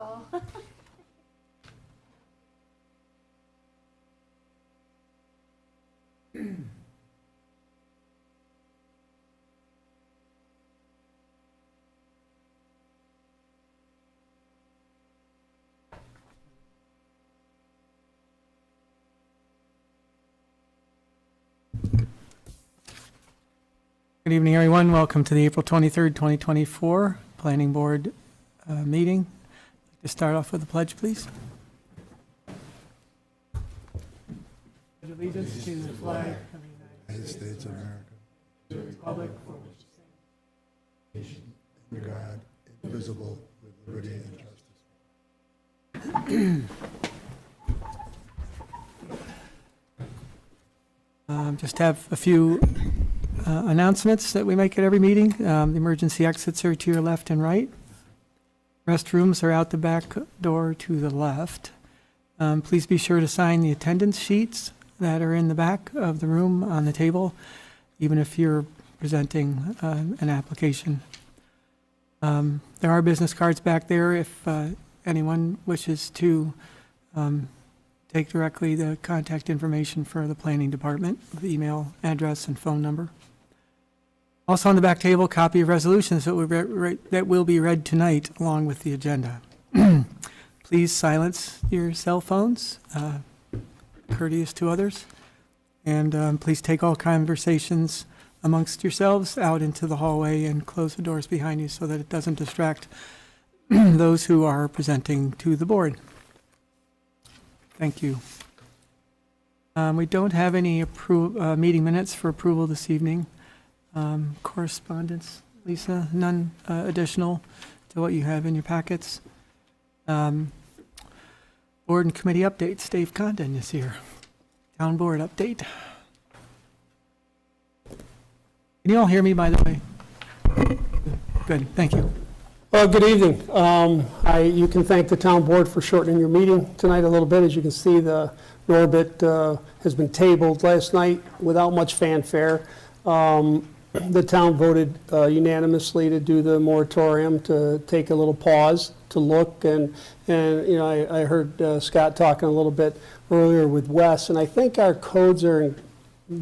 Good evening, everyone. Welcome to the April 23rd, 2024 Planning Board meeting. I'd like to start off with a pledge, please. Pledge allegiance to the flag of the United States of America, to the republic for which it stands, under God, indivisible, with liberty and justice. just have a few announcements that we make at every meeting. The emergency exits are to your left and right. Restrooms are out the back door to the left. Please be sure to sign the attendance sheets that are in the back of the room on the table, even if you're presenting an application. There are business cards back there if anyone wishes to take directly the contact information for the planning department, the email address and phone number. Also on the back table, copy of resolutions that will be read tonight along with the agenda. Please silence your cell phones, courteous to others, and please take all conversations amongst yourselves out into the hallway and close the doors behind you so that it doesn't distract those who are presenting to the board. Thank you. We don't have any meeting minutes for approval this evening. Correspondence, Lisa, none additional to what you have in your packets. Board and committee updates. Dave Condon is here. Town board update. Can you all hear me, by the way? Good, thank you. Well, good evening. You can thank the town board for shortening your meeting tonight a little bit. As you can see, the Norbit has been tabled last night without much fanfare. The town voted unanimously to do the moratorium, to take a little pause, to look, and you know, I heard Scott talking a little bit earlier with Wes, and I think our codes are in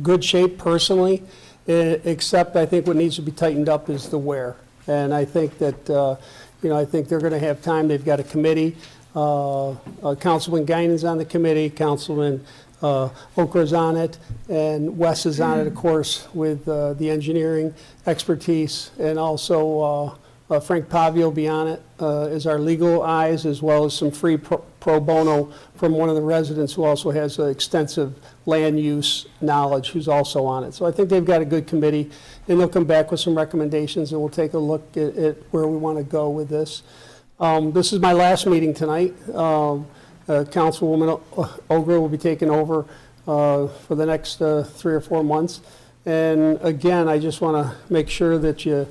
good shape personally, except I think what needs to be tightened up is the where. And I think that, you know, I think they're going to have time. They've got a committee. Councilman Guinan's on the committee. Councilman Okra's on it. And Wes is on it, of course, with the engineering expertise. And also Frank Pavio will be on it as our legal eyes, as well as some free pro bono from one of the residents who also has extensive land use knowledge, who's also on it. So I think they've got a good committee, and they'll come back with some recommendations, and we'll take a look at where we want to go with this. This is my last meeting tonight. Councilwoman Ogra will be taking over for the next 3 or 4 months. And again, I just want to make sure that you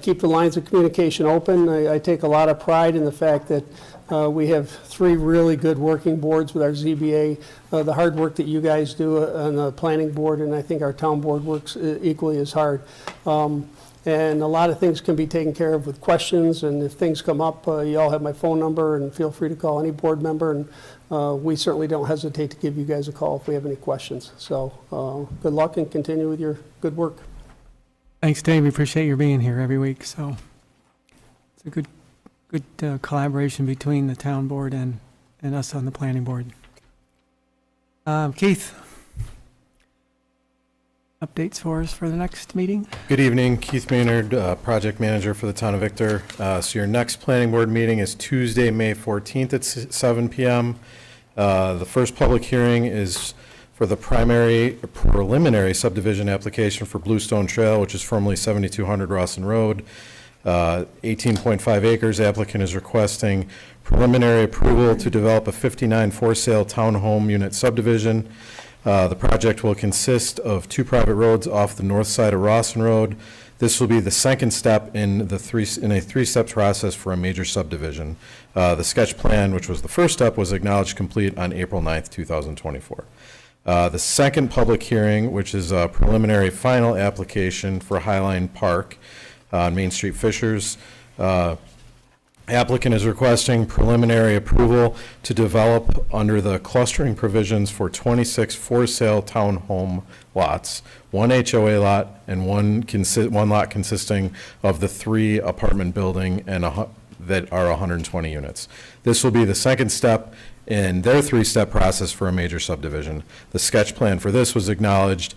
keep the lines of communication open. I take a lot of pride in the fact that we have 3 really good working boards with our ZBA, the hard work that you guys do on the planning board, and I think our town board works equally as hard. And a lot of things can be taken care of with questions, and if things come up, you all have my phone number, and feel free to call any board member, and we certainly don't hesitate to give you guys a call if we have any questions. So good luck and continue with your good work. Thanks, Dave. We appreciate your being here every week. So it's a good collaboration between the town board and us on the planning board. Keith, updates for us for the next meeting? Good evening, Keith Maynard, project manager for the town of Victor. So your next planning board meeting is Tuesday, May 14th at 7 p.m. The first public hearing is for the preliminary subdivision application for Bluestone Trail, which is formerly 7200 Rawson Road. 18.5 acres. Applicant is requesting preliminary approval to develop a 59 for-sale townhome unit subdivision. The project will consist of 2 private roads off the north side of Rawson Road. This will be the second step in a 3-step process for a major subdivision. The sketch plan, which was the first step, was acknowledged complete on April 9th, 2024. The second public hearing, which is a preliminary final application for Highline Park on Main Street Fishers. Applicant is requesting preliminary approval to develop under the clustering provisions for 26 for-sale townhome lots, one HOA lot and one lot consisting of the 3 apartment building and that are 120 units. This will be the second step in their 3-step process for a major subdivision. The sketch plan for this was acknowledged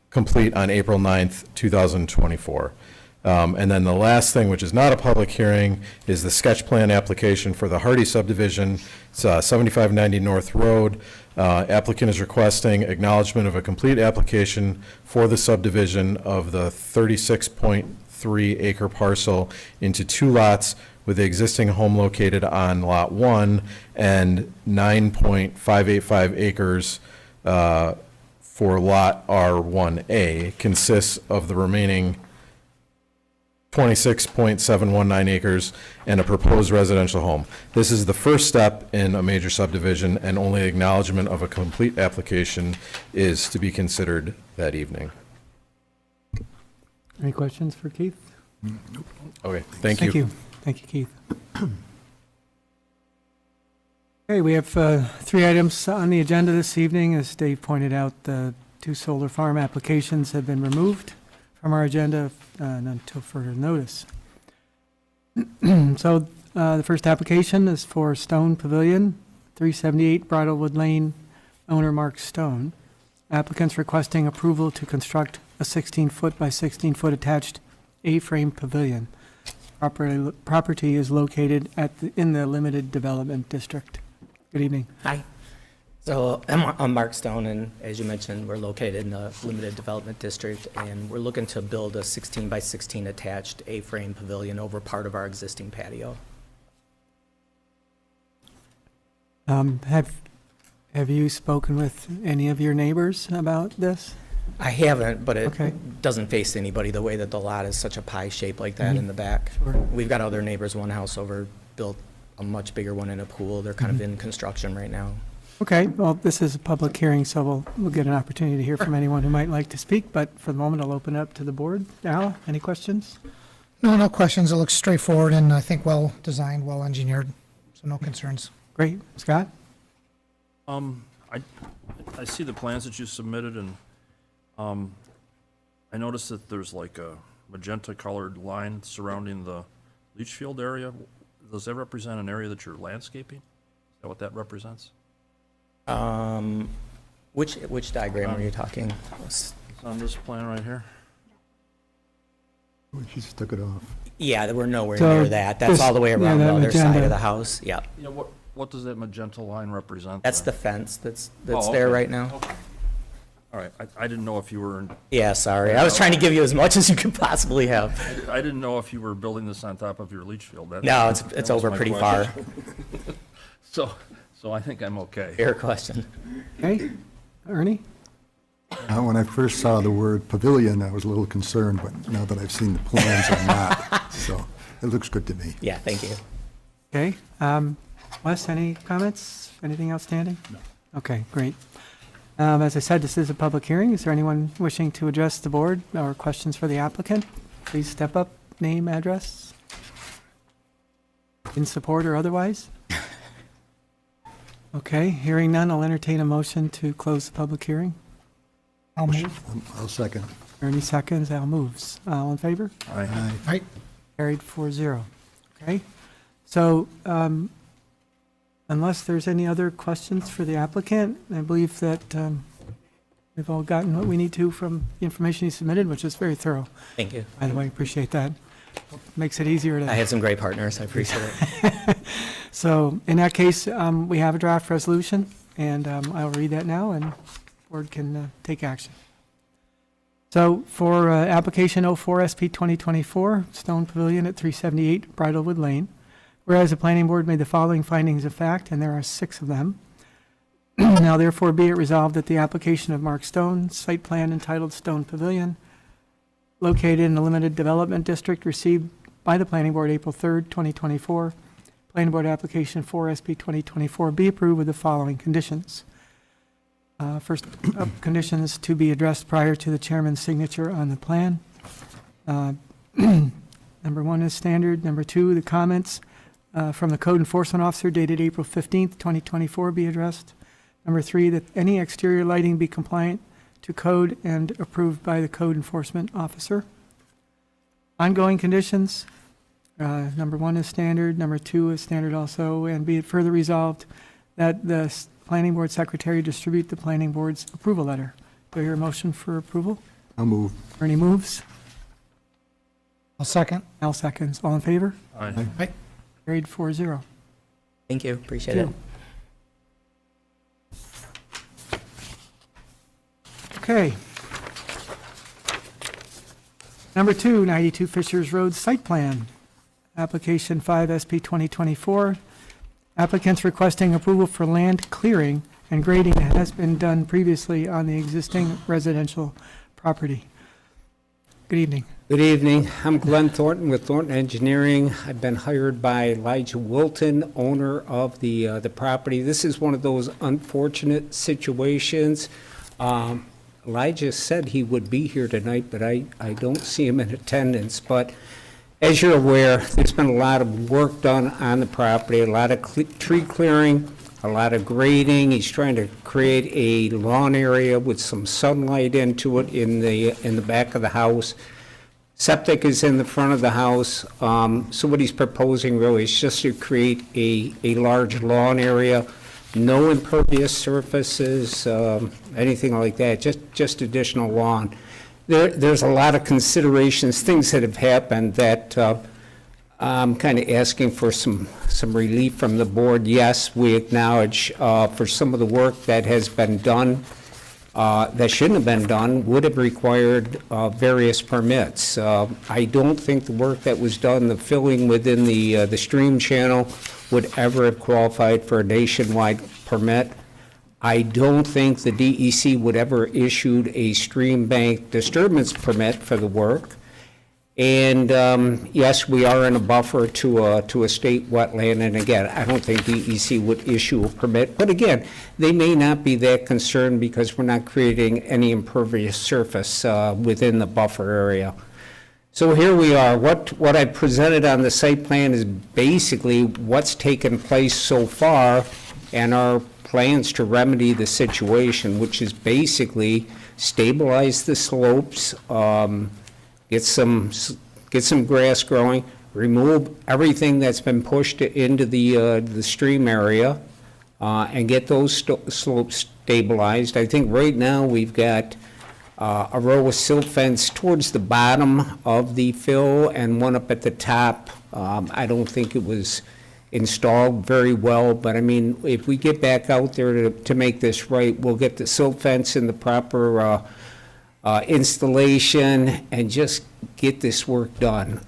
complete on April 9th, 2024. And then the last thing, which is not a public hearing, is the sketch plan application for the Hardy subdivision. It's 7590 North Road. Applicant is requesting acknowledgement of a complete application for the subdivision of the 36.3 acre parcel into 2 lots with the existing home located on Lot 1 and 9.585 acres for Lot R1A consists of the remaining 26.719 acres and a proposed residential home. This is the first step in a major subdivision, and only acknowledgement of a complete application is to be considered that evening. Any questions for Keith? Okay, thank you. Thank you, Keith. Okay, we have 3 items on the agenda this evening. As Dave pointed out, the 2 solar farm applications have been removed from our agenda until further notice. So the first application is for Stone Pavilion, 378 Bridlewood Lane, owner Mark Stone. Applicants requesting approval to construct a 16-foot by 16-foot attached A-frame pavilion. Property is located in the limited development district. Good evening. Hi. So I'm Mark Stone, and as you mentioned, we're located in the limited development district, and we're looking to build a 16 by 16 attached A-frame pavilion over part of our existing patio. Have you spoken with any of your neighbors about this? I haven't, but Okay. it doesn't face anybody the way that the lot is such a pie shape like that in the back. Sure. We've got other neighbors, one house over built a much bigger one in a pool. They're kind of in construction right now. Okay, well, this is a public hearing, so we'll get an opportunity to hear from anyone who might like to speak, but for the moment, I'll open it up to the board. Al, any questions? No questions. It looks straightforward and I think well-designed, well-engineered, so no concerns. Great. Scott? I see the plans that you submitted, and I noticed that there's like a magenta-colored line surrounding the leach field area. Does that represent an area that you're landscaping? Is that what that represents? Which diagram are you talking? It's on this plan right here. We just took it off. Yeah, we're nowhere So near that. That's this- all the way yeah, around the that other side magenta. of the house. Yeah. Yeah, what does that magenta line represent? That's the then? fence that's Oh, there okay. right now. Okay. All right, I didn't know if you were, Yeah, sorry. I was trying to give you as much as you could possibly have. I didn't know if you were building this on top of your leach field. That- No, that it's was over my pretty question. far. So I think I'm okay. Fair question. Okay. Ernie? When I first saw the word pavilion, I was a little concerned, but now that I've seen the plans, I'm not. So it looks good to me. Yeah, thank you. Okay. Wes, any comments? Anything outstanding? No. Okay, great. As I said, this is a public hearing. Is there anyone wishing to address the board or questions for the applicant? Please step up, name, address. In support or otherwise? Okay, hearing none, I'll entertain a motion to close the public hearing. I'll move. I'll second. Ernie seconds, Al moves. All in favor? Aye. Right? Carried 4-0. Okay, so unless there's any other questions for the applicant, I believe that we've all gotten what we need to from the information he submitted, which is very thorough. Thank you. By the way, appreciate that. Makes it easier I to, had some great partners. I appreciate it. so in that case, we have a draft resolution, and I'll read that now, and board can take action. So for application 04 SP 2024, Stone Pavilion at 378 Bridlewood Lane, whereas the planning board made the following findings of fact, and there are 6 of them. Now therefore be it resolved that the application of Mark Stone, site plan entitled Stone Pavilion, located in the limited development district, received by the planning board April 3rd, 2024. Planning board application 4 SP 2024 be approved with the following conditions. First, conditions to be addressed prior to the chairman's signature on the plan. Number 1 is standard. Number 2, the comments from the code enforcement officer dated April 15th, 2024 be addressed. Number 3, that any exterior lighting be compliant to code and approved by the code enforcement officer. Ongoing conditions, number 1 is standard, number 2 is standard also, and be it further resolved that the planning board secretary distribute the planning board's approval letter. Do I hear a motion for approval? I'll move. Ernie moves. I'll second. Al seconds. All in favor? Aye. Carried 4-0. Thank you, appreciate it. Okay. Number 2, 92 Fishers Road Site Plan. Application 5 SP 2024. Applicants requesting approval for land clearing and grading that has been done previously on the existing residential property. Good evening. Good evening. I'm Glenn Thornton with Thornton Engineering. I've been hired by Elijah Wilton, owner of the property. This is one of those unfortunate situations. Elijah said he would be here tonight, but I don't see him in attendance. But as you're aware, there's been a lot of work done on the property, a lot of tree clearing, a lot of grading. He's trying to create a lawn area with some sunlight into it in the back of the house. Septic is in the front of the house. So what he's proposing really is just to create a large lawn area, no impervious surfaces, anything like that, just additional lawn. There's a lot of considerations, things that have happened that I'm kind of asking for some relief from the board. Yes, we acknowledge for some of the work that has been done, that shouldn't have been done, would have required various permits. I don't think the work that was done, the filling within the stream channel, would ever have qualified for a nationwide permit. I don't think the DEC would ever issued a stream bank disturbance permit for the work. And yes, we are in a buffer to a state wetland, and again, I don't think DEC would issue a permit. But again, they may not be that concerned because we're not creating any impervious surface within the buffer area. So here we are. What I presented on the site plan is basically what's taken place so far and our plans to remedy the situation, which is basically stabilize the slopes, get some grass growing, remove everything that's been pushed into the stream area, and get those slopes stabilized. I think right now we've got a row of silt fence towards the bottom of the fill and one up at the top. I don't think it was installed very well, but I mean, if we get back out there to make this right, we'll get the silt fence in the proper installation and just get this work done.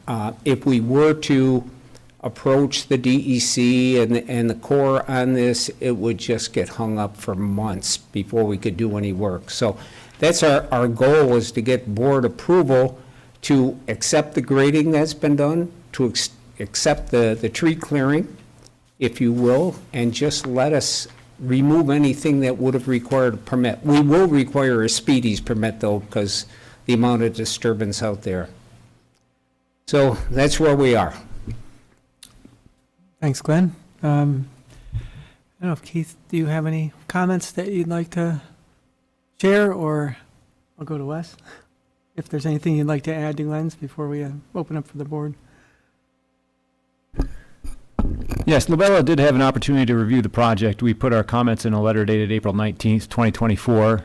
If we were to approach the DEC and the Corps on this, it would just get hung up for months before we could do any work. So that's our goal, is to get board approval to accept the grading that's been done, to accept the tree clearing, if you will, and just let us remove anything that would have required a permit. We will require a speedies permit, though, because the amount of disturbance out there. So that's where we are. Thanks, Glenn. I don't know if Keith, do you have any comments that you'd like to share, or I'll go to Wes? If there's anything you'd like to add to Glenn's before we open up for the board. Yes, Labella did have an opportunity to review the project. We put our comments in a letter dated April 19th, 2024.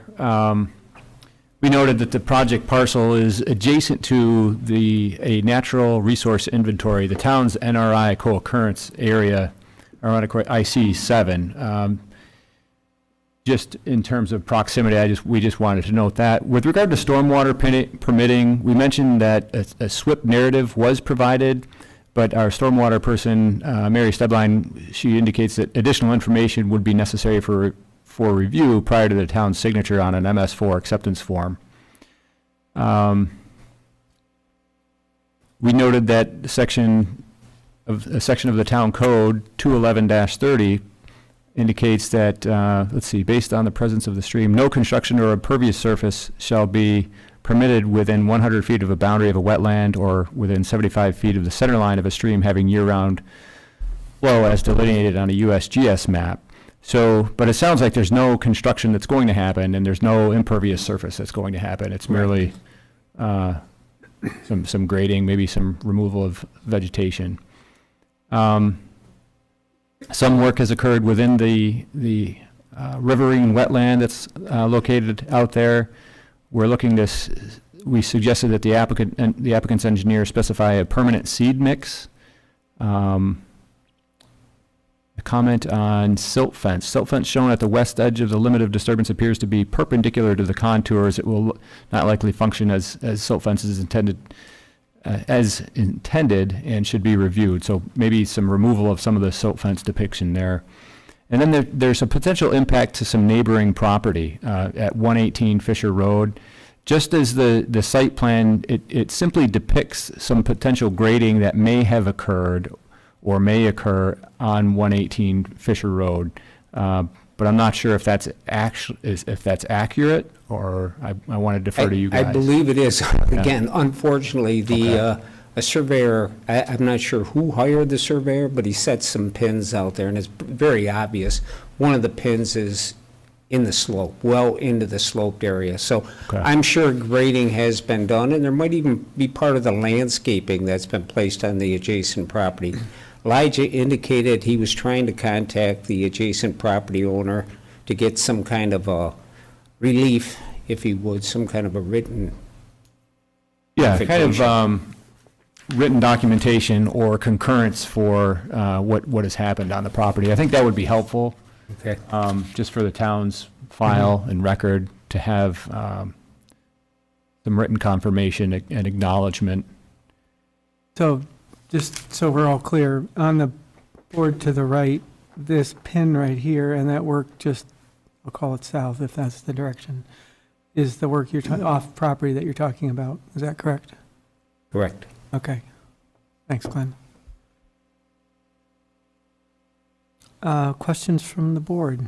We noted that the project parcel is adjacent to a natural resource inventory, the town's NRI co-occurrence area, or IC7. Just in terms of proximity, we just wanted to note that. With regard to stormwater permitting, we mentioned that a SWIP narrative was provided, but our stormwater person, Mary Stebline, she indicates that additional information would be necessary for review prior to the town's signature on an MS4 acceptance form. We noted that a section of the town code 211-30 indicates that, based on the presence of the stream, no construction or impervious surface shall be permitted within 100 feet of a boundary of a wetland or within 75 feet of the center line of a stream having year-round flow as delineated on a USGS map. So, but it sounds like there's no construction that's going to happen, and there's no impervious surface that's going to happen. It's merely some grading, maybe some removal of vegetation. Some work has occurred within the riverine wetland that's located out there. We're looking we suggested that the applicant's engineer specify a permanent seed mix. A comment on silt fence. Silt fence shown at the west edge of the limit of disturbance appears to be perpendicular to the contours. It will not likely function as silt fence is intended, and should be reviewed. So maybe some removal of some of the silt fence depiction there. And then there's a potential impact to some neighboring property at 118 Fisher Road. Just as the site plan, it simply depicts some potential grading that may have occurred or may occur on 118 Fisher Road. But I'm not sure if that's accurate, or I want to defer to you guys. I believe it is. Again, unfortunately, a surveyor, I'm not sure who hired the surveyor, but he set some pins out there, and it's very obvious. One of the pins is in the slope, well into the sloped area. So Okay. I'm sure grading has been done, and there might even be part of the landscaping that's been placed on the adjacent property. Elijah indicated he was trying to contact the adjacent property owner to get some kind of a relief, if he would, some kind of a written. Yeah, kind of written documentation or concurrence for what has happened on the property. I think that would be helpful, Okay. just for the town's file and record to have some written confirmation and acknowledgement. So just so we're all clear, on the board to the right, this pin right here and that work just, I'll call it south if that's the direction, is the work off property that you're talking about. Is that correct? Correct. Okay. Thanks, Glenn. Questions from the board?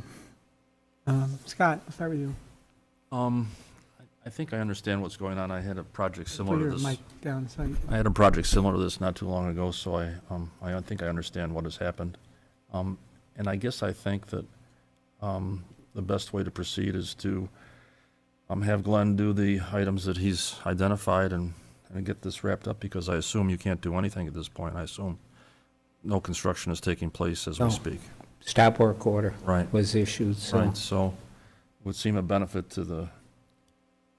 Scott, I'll start with you. I think I understand what's going on. I had a project Put similar to your this. mic down so I had a project similar to this not too long ago, so I think I understand what has happened. And I guess I think that the best way to proceed is to have Glenn do the items that he's identified and get this wrapped up, because I assume you can't do anything at this point. I assume no construction is taking place as we No. speak. Stop work order Right. was issued, so. Right, so it would seem a benefit to the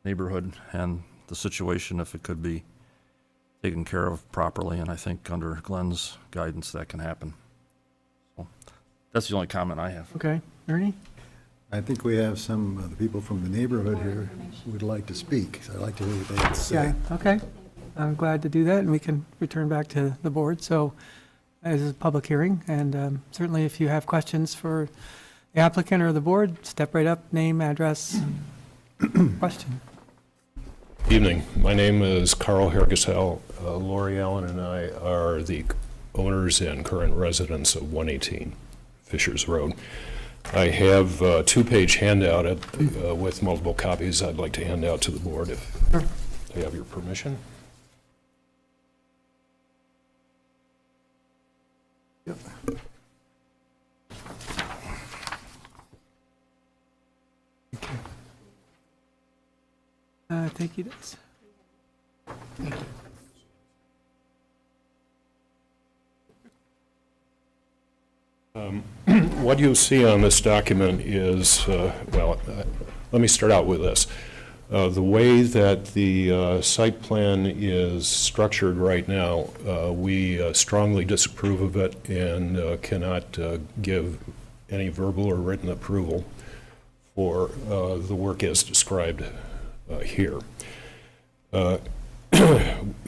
neighborhood and the situation if it could be taken care of properly, and I think under Glenn's guidance, that can happen. So that's the only comment I have. Okay. Ernie? I think we have some of the people from the neighborhood here who would like to speak, so I'd like to hear what they have to say. Yeah, okay. I'm glad to do that, and we can return back to the board. So this is a public hearing, and certainly if you have questions for the applicant or the board, step right up, name, address, question. Evening. My name is Carl Hergesell. Lori Allen and I are the owners and current residents of 118 Fishers Road. I have a two-page handout with multiple copies I'd like to hand out to the board if they have your permission. I think he does. What you see on this document is, let me start out with this. The way that the site plan is structured right now, we strongly disapprove of it and cannot give any verbal or written approval for the work as described here.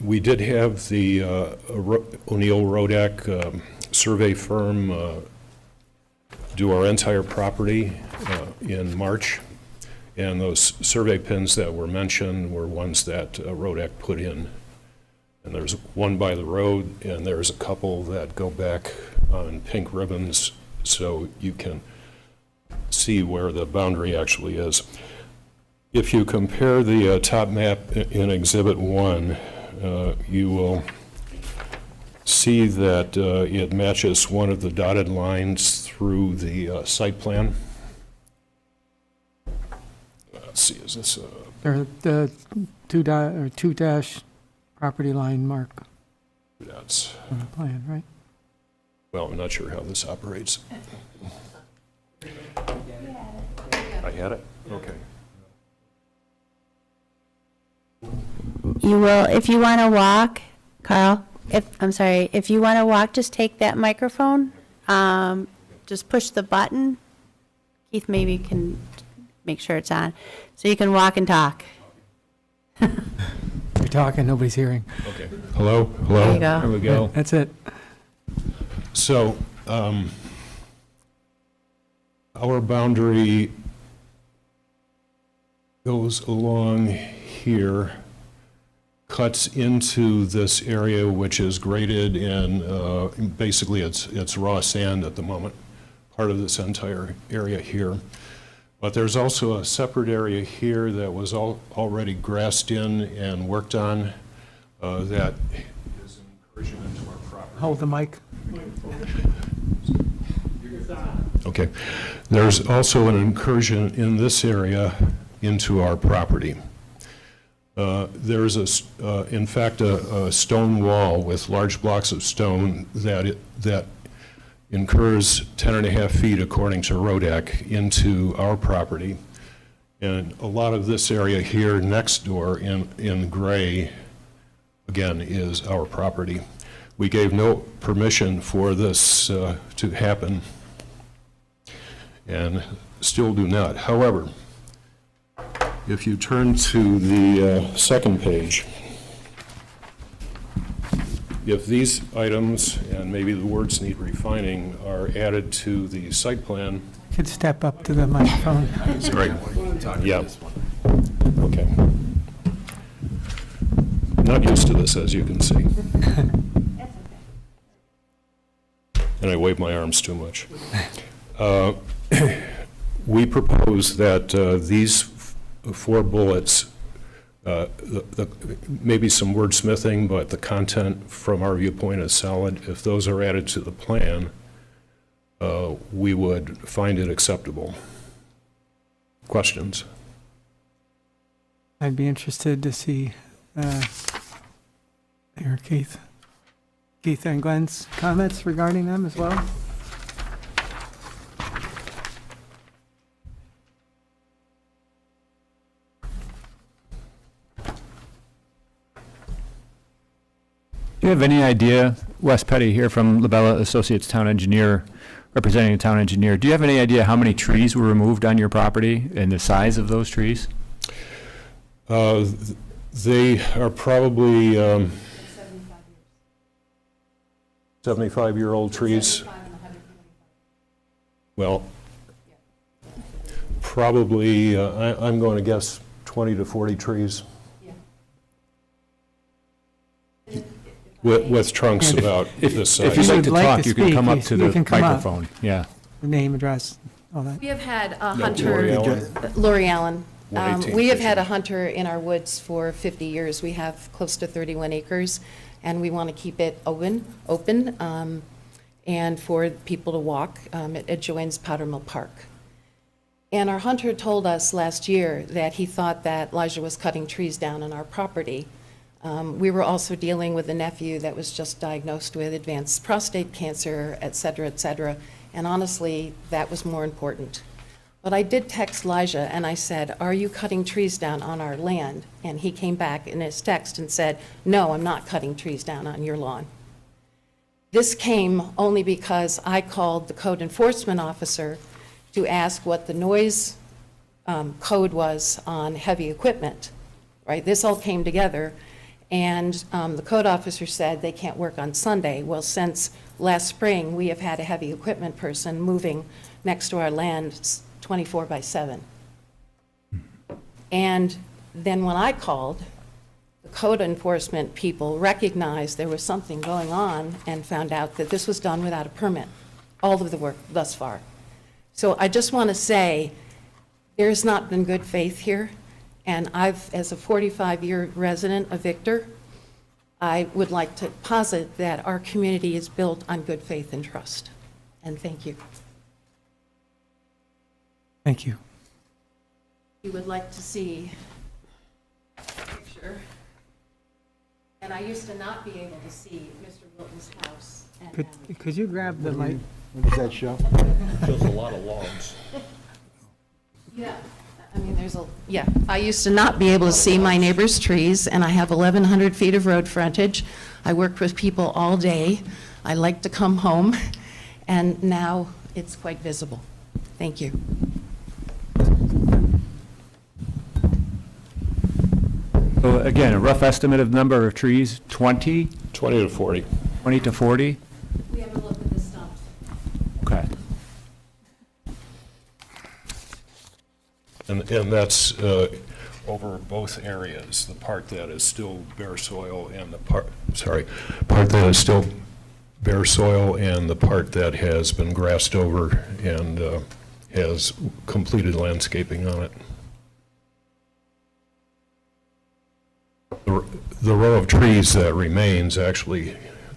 We did have the O'Neill Rodak survey firm do our entire property in March, and those survey pins that were mentioned were ones that Rodak put in. And there's one by the road, and there's a couple that go back on pink ribbons so you can see where the boundary actually is. If you compare the top map in Exhibit 1, you will see that it matches one of the dotted lines through the site plan. Let's see, is this, Or the two dash property line mark that's, on the plan, right? well, I'm not sure how this operates. I had it? Okay. You will, if you want to walk, Carl, if you want to walk, just take that microphone, just push the button. Keith maybe can make sure it's on, so you can walk and talk. You're talking, nobody's hearing. Okay. Hello? Hello? There you go. There we go. That's it. So, our boundary goes along here, cuts into this area which is graded and basically it's raw sand at the moment, part of this entire area here. But there's also a separate area here that was already grassed in and worked on that is an incursion into our property. Hold the mic. Okay. There's also an incursion in this area into our property. There's in fact, a stone wall with large blocks of stone that incurs 10.5 feet, according to RODAC, into our property. And a lot of this area here next door in gray, again, is our property. We gave no permission for this to happen, and still do not. However, if you turn to the second page, if these items, and maybe the words need refining, are added to the site plan. Could step up to the microphone. Right. Yeah. Okay. Not used to this, as you can see. And I wave my arms too much. We propose that these 4 bullets, maybe some wordsmithing, but the content from our viewpoint is solid. If those are added to the plan, we would find it acceptable. Questions? I'd be interested to see Mayor Keith and Glenn's comments regarding them as well. Do you have any idea, Wes Petty here from Labella Associates Town Engineer, representing the town engineer, do you have any idea how many trees were removed on your property and the size of those trees? They are probably 75-year-old trees. Well, probably, I'm going to guess 20 to 40 trees. With trunks about this If size. you'd like you'd to like talk, to you can speak, come up you to the can come up. microphone. Yeah. Name, address, all that. We have had a Lori hunter, Allen. Lori Allen. 118 We have had a Fisher. hunter in our woods for 50 years. We have close to 31 acres, and we want to keep it open, and for people to walk. It adjoins Powder Mill Park. And our hunter told us last year that he thought that Elijah was cutting trees down on our property. We were also dealing with a nephew that was just diagnosed with advanced prostate cancer, et cetera, and honestly, that was more important. But I did text Elijah, and I said, "Are you cutting trees down on our land?" And he came back in his text and said, "No, I'm not cutting trees down on your lawn." This came only because I called the code enforcement officer to ask what the noise code was on heavy equipment, right? This all came together, and the code officer said they can't work on Sunday. Well, since last spring, we have had a heavy equipment person moving next to our land 24/7. And then when I called, the code enforcement people recognized there was something going on and found out that this was done without a permit, all of the work thus far. So I just want to say, there's not been good faith here, and I've, as a 45-year resident of Victor, I would like to posit that our community is built on good faith and trust. And thank you. Thank you. You would like to see a picture. And I used to not be able to see Mr. Wilton's house. And now- Could you grab the light? What does that show? Shows a lot of logs. Yeah, I mean, I used to not be able to see my neighbor's trees, and I have 1,100 feet of road frontage. I worked with people all day. I like to come home, and now it's quite visible. Thank you. So again, a rough estimate of number of trees, 20, 20 to 40. 20 to 40? We have a look at the stumps. Okay. And that's over both areas, the part that is still bare soil and the part that is still bare soil and the part that has been grassed over and has completed landscaping on it. The row of trees that remains, actually,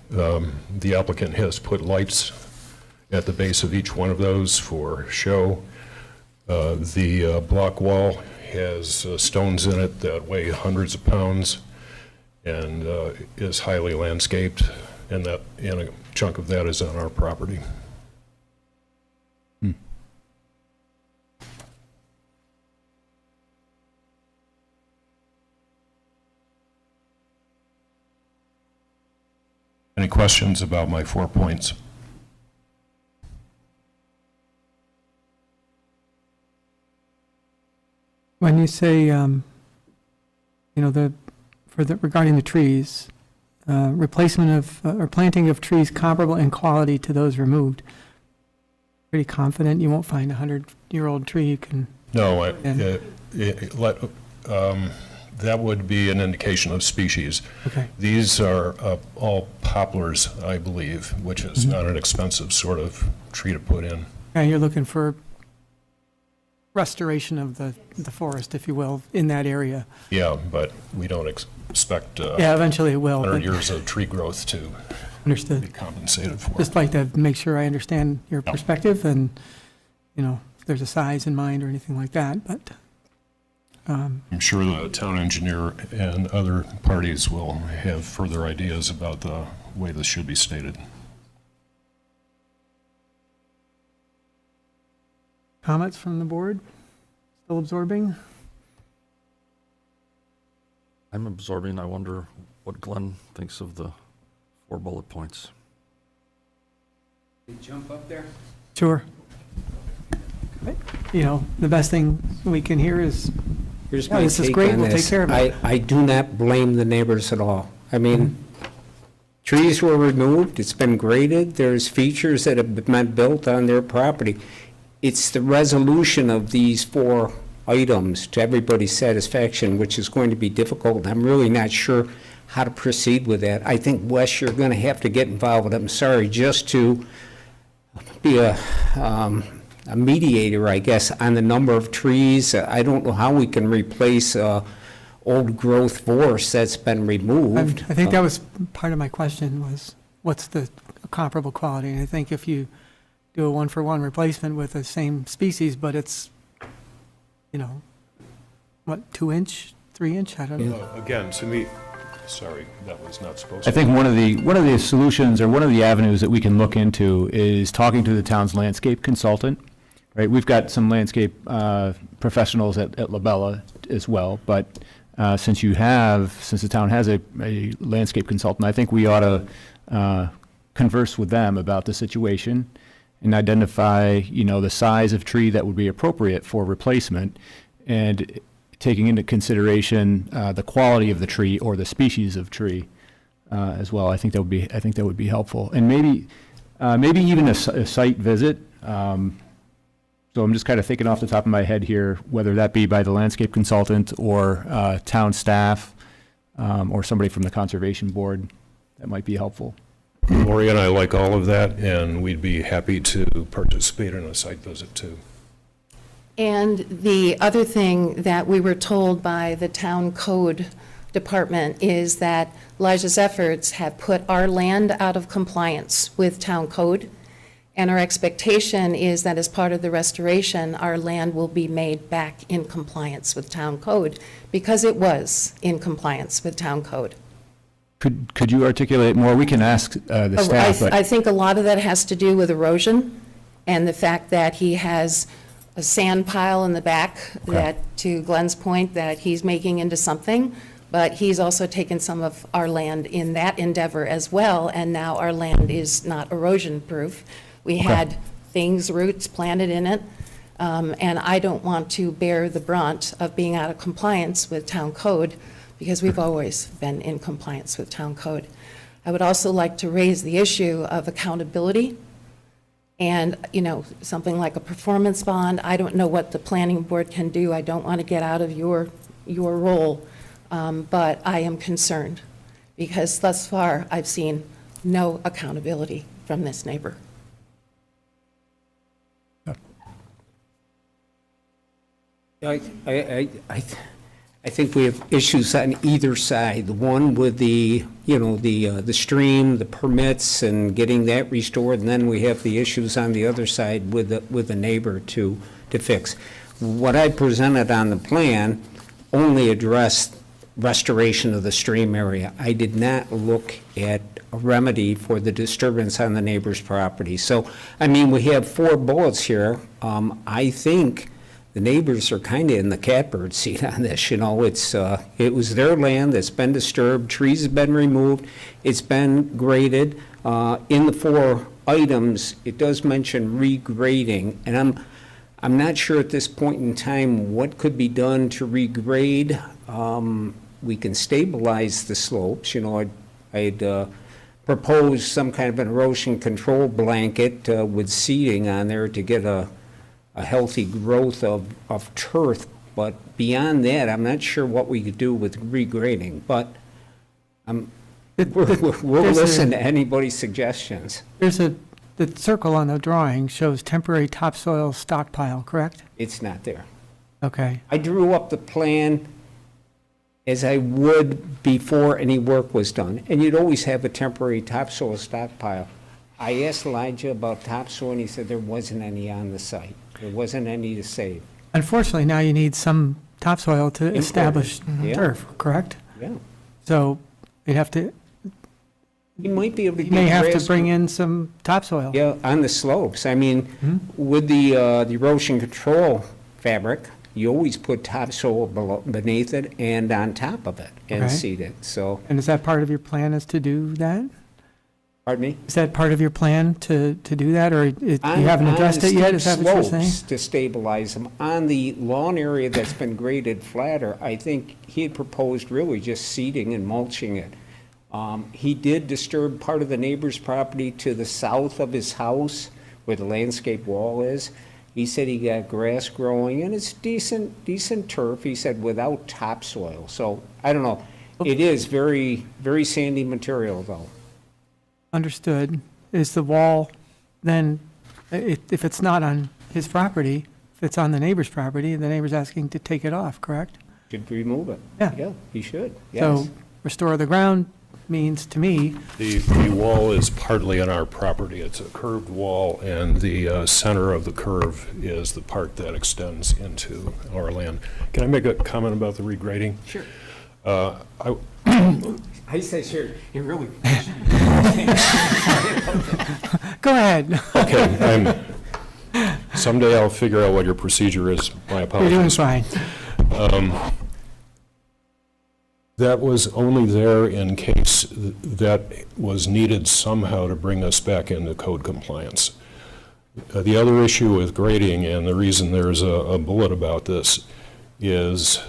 the applicant has put lights at the base of each one of those for show. The block wall has stones in it that weigh hundreds of pounds and is highly landscaped, and a chunk of that is on our property. Any questions about my 4 points? When you say, regarding the trees, replacement of, or planting of trees comparable in quality to those removed, pretty confident you won't find a 100-year-old tree you can, No, Yeah. That would be an indication of species. okay. These are all poplars, I believe, which is not an expensive sort of tree to put in. And you're looking for restoration of the forest, if you will, in that area. Yeah, but we don't expect Yeah, eventually it will, 100 but years of tree growth to be understood. compensated for. Just like to make sure I understand your Yeah. perspective and, if there's a size in mind or anything like that, but, I'm sure the town engineer and other parties will have further ideas about the way this should be stated. comments from the board? Still absorbing? I'm absorbing. I wonder what Glenn thinks of the 4 bullet points. Jump up there? Sure. The best thing we can hear is, Here's Yeah, my this is take great. on We'll take this. care of it. I do not blame the neighbors at all. I mean, trees were removed, it's been graded, there's features that have been built on their property. It's the resolution of these 4 items to everybody's satisfaction, which is going to be difficult. I'm really not sure how to proceed with that. I think, Wes, you're going to have to get involved with it. I'm sorry, just to be a mediator, I guess, on the number of trees. I don't know how we can replace old growth forest that's been removed. I think that was part of my question was, what's the comparable quality? And I think if you do a 1-for-1 replacement with the same species, but it's, 2-inch, 3-inch? I don't know. Again, to me, sorry, that was not supposed to. I think one of the solutions or one of the avenues that we can look into is talking to the town's landscape consultant, right? We've got some landscape professionals at Labella as well, but since the town has a landscape consultant, I think we ought to converse with them about the situation and identify, the size of tree that would be appropriate for replacement, and taking into consideration the quality of the tree or the species of tree as well. I think that would be helpful, and maybe even a site visit. So I'm just kind of thinking off the top of my head here, whether that be by the landscape consultant or town staff or somebody from the conservation board, that might be helpful. Lori and I like all of that, and we'd be happy to participate in a site visit too. And the other thing that we were told by the town code department is that Elijah's efforts have put our land out of compliance with town code, and our expectation is that as part of the restoration, our land will be made back in compliance with town code, because it was in compliance with town code. Could you articulate more? We can ask the staff, I but think a lot of that has to do with erosion and the fact that he has a sand pile in the back that, to Glenn's point, that he's making into something, but he's also taken some of our land in that endeavor as well, and now our land is not erosion-proof. We had things, roots planted in it, and I don't want to bear the brunt of being out of compliance with town code, because we've always been in compliance with town code. I would also like to raise the issue of accountability and, something like a performance bond. I don't know what the planning board can do. I don't want to get out of your role, but I am concerned because thus far I've seen no accountability from this neighbor. I think we have issues on either side. One with the stream, the permits, and getting that restored, and then we have the issues on the other side with the neighbor to fix. What I presented on the plan only addressed restoration of the stream area. I did not look at a remedy for the disturbance on the neighbor's property. So, we have 4 bullets here. I think the neighbors are kind of in the catbird seat on this. It was their land that's been disturbed, trees have been removed, it's been graded. In the 4 items, it does mention regrading, and I'm not sure at this point in time what could be done to regrade. We can stabilize the slopes. I'd proposed some kind of an erosion control blanket with seeding on there to get a healthy growth of turf, but beyond that, I'm not sure what we could do with regrading, but we'll listen to anybody's suggestions. The circle on the drawing shows temporary topsoil stockpile, correct? It's not there. Okay. I drew up the plan as I would before any work was done, and you'd always have a temporary topsoil stockpile. I asked Elijah about topsoil, and he said there wasn't any on the site. There wasn't any to save. Unfortunately, now you need some topsoil to Important. establish Yeah. turf, correct? Yeah. So you'd have to, You might be able to you get may have to grass- bring in some topsoil. Yeah, on the slopes. With the erosion control fabric, you always put topsoil beneath it and on top of it and Okay. seed it. So, And is that part of your plan is to do that? pardon me? Is that part of your plan to do that, or you haven't addressed it yet? Is that what you're saying? On slopes to stabilize them. On the lawn area that's been graded flatter, I think he had proposed really just seeding and mulching it. He did disturb part of the neighbor's property to the south of his house where the landscape wall is. He said he got grass growing, and it's decent turf, he said, without topsoil. So, I don't know. It is very, very sandy material, though. Understood. Is the wall then, if it's not on his property, if it's on the neighbor's property, the neighbor's asking to take it off, correct? Should remove it. Yeah. Yeah, he should, yes. So restore the ground means, to me, The wall is partly on our property. It's a curved wall, and the center of the curve is the part that extends into our land. Can I make a comment about the regrading? Sure. I say sure, you're really. go ahead. Okay, someday I'll figure out what your procedure is. My You're doing apologies. fine. That was only there in case that was needed somehow to bring us back into code compliance. The other issue with grading, and the reason there's a bullet about this, is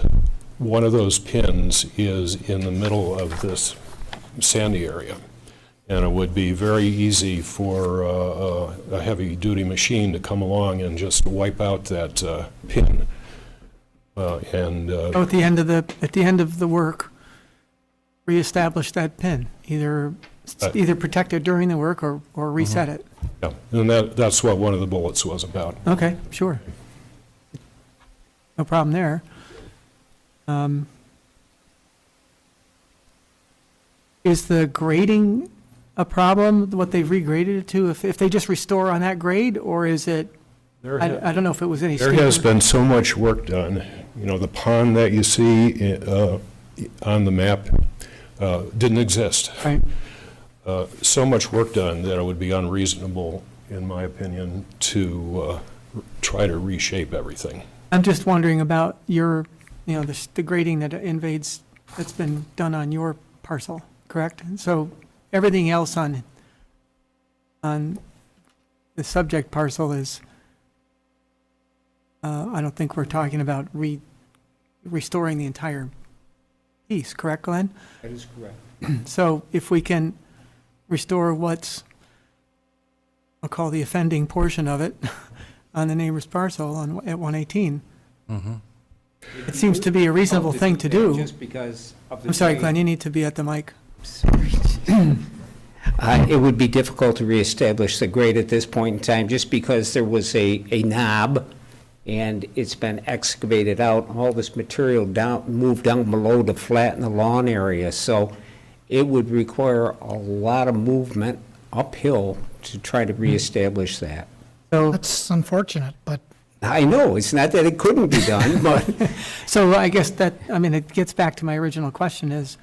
one of those pins is in the middle of this sandy area. And it would be very easy for a heavy-duty machine to come along and just wipe out that pin. So at the end of the work, reestablish that pin, either protect it during the work or reset it. Yeah, and that's what one of the bullets was about. Okay, sure. No problem there. Is the grading a problem, what they've regraded it to, if they just restore on that grade, or is it, I don't know if it was any There has steeper. been so much work done. You know, the pond that you see on the map didn't exist. Right, So much work done that it would be unreasonable, in my opinion, to try to reshape everything. I'm just wondering about your, the grading that invades, that's been done on your parcel, correct? And so everything else on the subject parcel is, I don't think we're talking about restoring the entire piece, correct, Glenn? That is correct. So if we can restore what's, I'll call the offending portion of it, on the neighbor's parcel at 118, it seems to be a reasonable thing to do. Just because of the. I'm sorry, grade. Glenn, you need to be at the mic. It would be difficult to reestablish the grade at this point in time, just because there was a knob, and it's been excavated out, all this material moved down below to flatten the lawn area, so it would require a lot of movement uphill to try to reestablish that. So, That's unfortunate, but I know, it's not that it couldn't be done, but so I guess that, it gets back to my original question is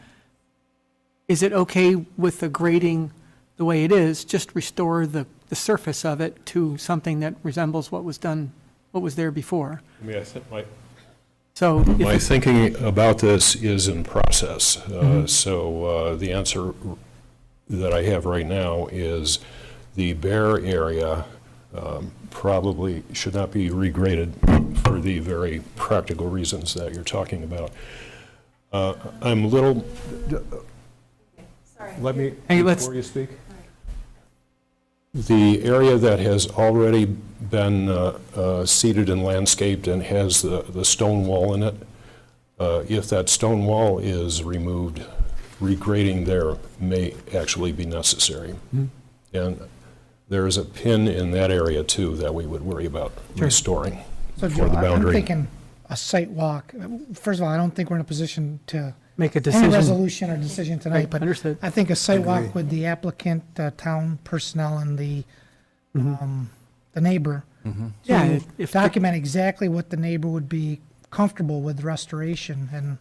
it okay with the grading the way it is, just restore the surface of it to something that resembles what was done, what was there before? I mean, I think So if my it- thinking about this is in process. So the answer that I have right now is the bare area probably should not be regraded for the very practical reasons that you're talking about. I'm a little, let me, Hey, let's- before you speak. The area that has already been seeded and landscaped and has the stone wall in it, if that stone wall is removed, regrading there may actually be necessary. And there is a pin in that area too that we would worry about restoring so for Joe, the I'm boundary. thinking a site walk. First of all, I don't think we're in a position to make a any decision. resolution or decision tonight, Right, but understood. I think a site Agree. walk with the applicant, town personnel, and the neighbor. Yeah, to if the- document exactly what the neighbor would be comfortable with restoration, and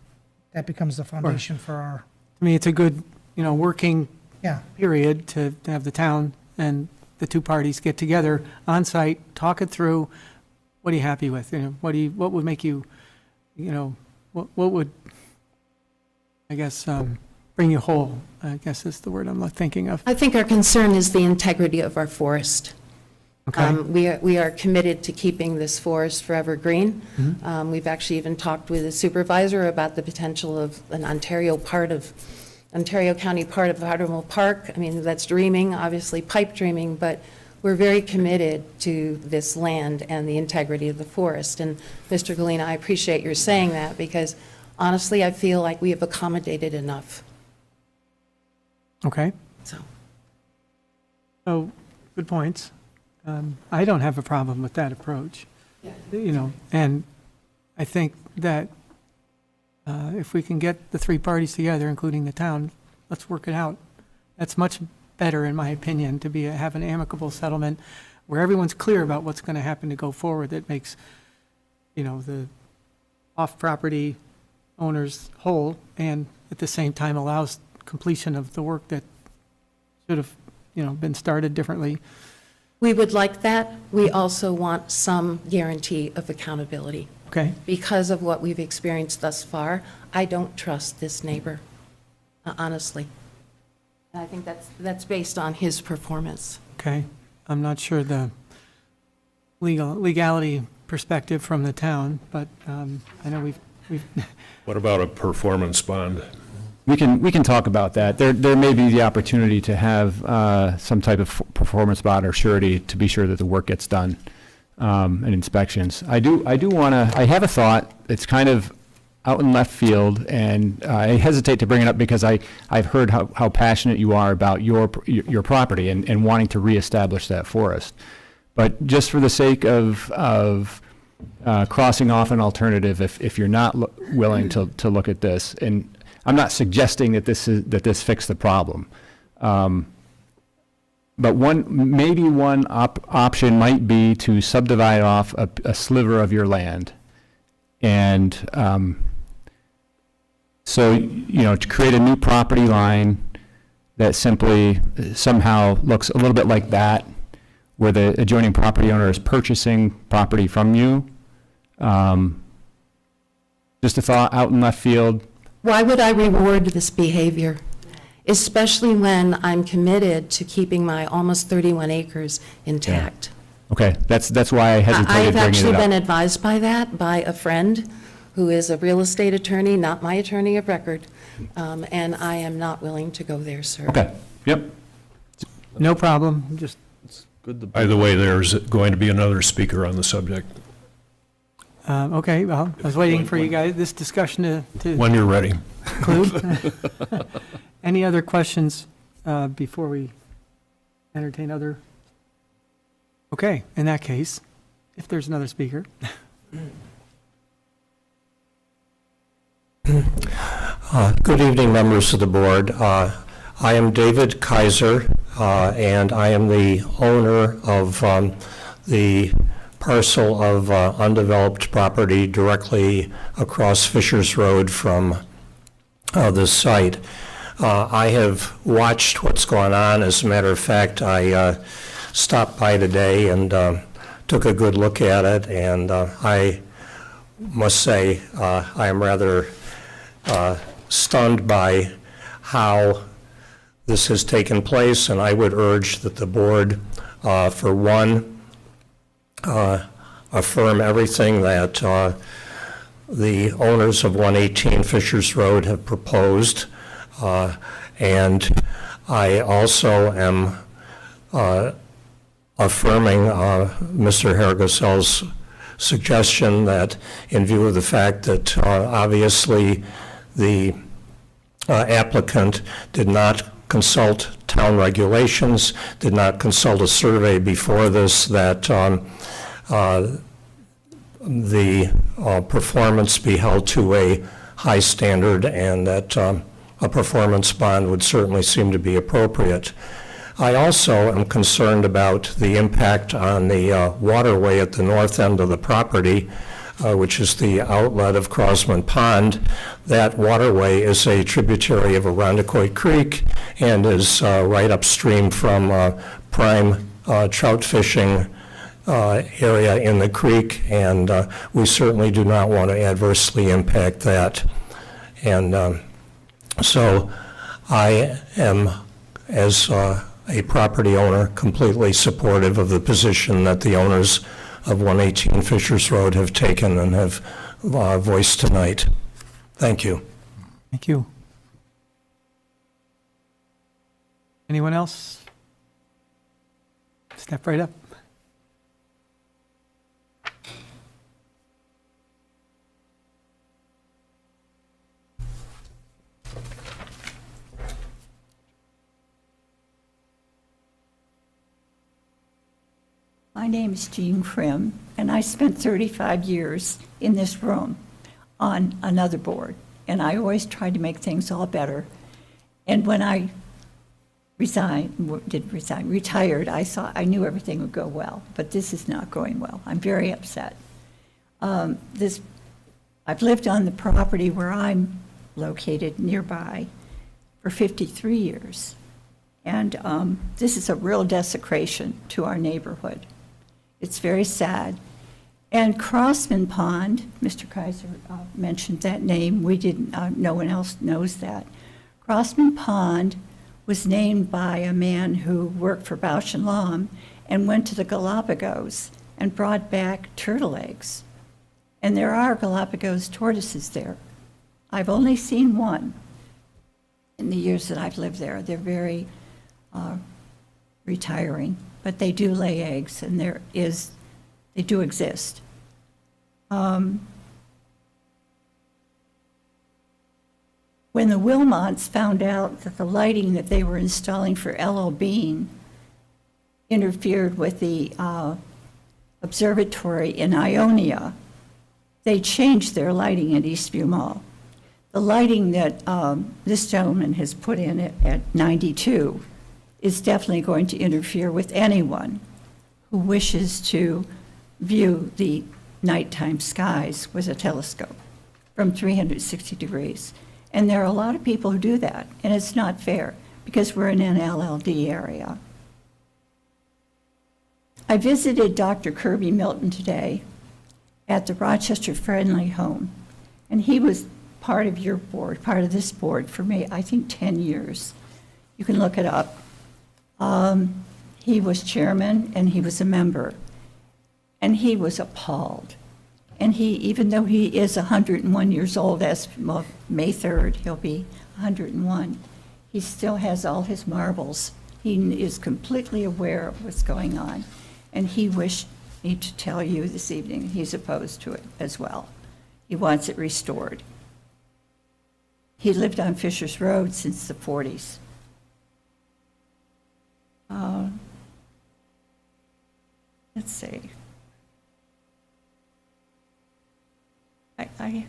that becomes the foundation for our, I mean, it's a good, working yeah. period to have the town and the two parties get together on site, talk it through. What are you happy with? What would make you, what would, I guess, bring you whole, I guess is the word I'm thinking of. I think our concern is the integrity of our forest. Okay, We are committed to keeping this forest forever green. We've actually even talked with the supervisor about the potential of an Ontario County part of Powdermill Park. I mean, that's dreaming, obviously pipe dreaming, but we're very committed to this land and the integrity of the forest. And Mr. Galena, I appreciate your saying that, because honestly, I feel like we have accommodated enough, okay. so. So, good points. I don't have a problem with that approach. And I think that if we can get the three parties together, including the town, let's work it out. That's much better, in my opinion, to have an amicable settlement where everyone's clear about what's going to happen to go forward. That makes, the off-property owners whole, and at the same time allows completion of the work that should have, been started differently. We would like that. We also want some guarantee of accountability. Okay, Because of what we've experienced thus far, I don't trust this neighbor, honestly. And I think that's based on his performance. okay. I'm not sure the legality perspective from the town, but I know we've What about a performance bond? We can talk about that. There may be the opportunity to have some type of performance bond or surety to be sure that the work gets done, and inspections. I have a thought. It's kind of out in left field, and I hesitate to bring it up because I've heard how passionate you are about your property and wanting to reestablish that forest. But just for the sake of crossing off an alternative, if you're not willing to look at this, and I'm not suggesting that this fixed the problem. But maybe one option might be to subdivide off a sliver of your land. And so, to create a new property line that simply somehow looks a little bit like that, where the adjoining property owner is purchasing property from you. Just a thought out in left field. Why would I reward this behavior? Especially when I'm committed to keeping my almost 31 acres intact. Okay, that's why I hesitated I've bringing it actually up. been advised by that by a friend who is a real estate attorney, not my attorney of record, and I am not willing to go there, sir. Okay, yep. No problem, just, Good to By the way, there's going to be another speaker on the subject, okay, well, I was waiting for you guys, this discussion to when you're ready. conclude. Any other questions before we entertain other? Okay, in that case, if there's another speaker. Good evening, members of the board. I am David Kaiser, and I am the owner of the parcel of undeveloped property directly across Fishers Road from this site. I have watched what's going on. As a matter of fact, I stopped by today and took a good look at it, and I must say I am rather stunned by how this has taken place, and I would urge that the board, for one, affirm everything that the owners of 118 Fishers Road have proposed. And I also am affirming Mr. Hargasel's suggestion that, in view of the fact that obviously the applicant did not consult town regulations, did not consult a survey before this, that the performance be held to a high standard, and that a performance bond would certainly seem to be appropriate. I also am concerned about the impact on the waterway at the north end of the property, which is the outlet of Crosman Pond. That waterway is a tributary of Irondequoit Creek and is right upstream from prime trout fishing area in the creek, and we certainly do not want to adversely impact that. And so I am, as a property owner, completely supportive of the position that the owners of 118 Fishers Road have taken and have voiced tonight. Thank you. Thank you. Anyone else? Step right up. My name is Jean Krim, and I spent 35 years in this room on another board, and I always tried to make things all better. And when I retired, I knew everything would go well, but this is not going well. I'm very upset. I've lived on the property where I'm located nearby for 53 years, and this is a real desecration to our neighborhood. It's very sad. And Crosman Pond, Mr. Kaiser mentioned that name. We didn't, no one else knows that. Crosman Pond was named by a man who worked for Bausch and Lomb and went to the Galapagos and brought back turtle eggs. And there are Galapagos tortoises there. I've only seen one in the years that I've lived there. They're very retiring, but they do lay eggs, and they do exist. When the Wilmots found out that the lighting that they were installing for L.L. Bean interfered with the observatory in Ionia, they changed their lighting at Eastview Mall. the lighting that this gentleman has put in at 92 is definitely going to interfere with anyone who wishes to view the nighttime skies with a telescope from 360 degrees. And there are a lot of people who do that, and it's not fair because we're in an LLD area. I visited Dr. Kirby Milton today at the Rochester Friendly Home, and he was part of your board, part of this board for me, I think 10 years. You can look it up. He was chairman and he was a member, and he was appalled. And he, even though he is 101 years old, as of May 3rd, he'll be 101, he still has all his marbles. He is completely aware of what's going on. And he wished me to tell you this evening, he's opposed to it as well. He wants it restored. He lived on Fisher's Road since the 40s. Let's see. I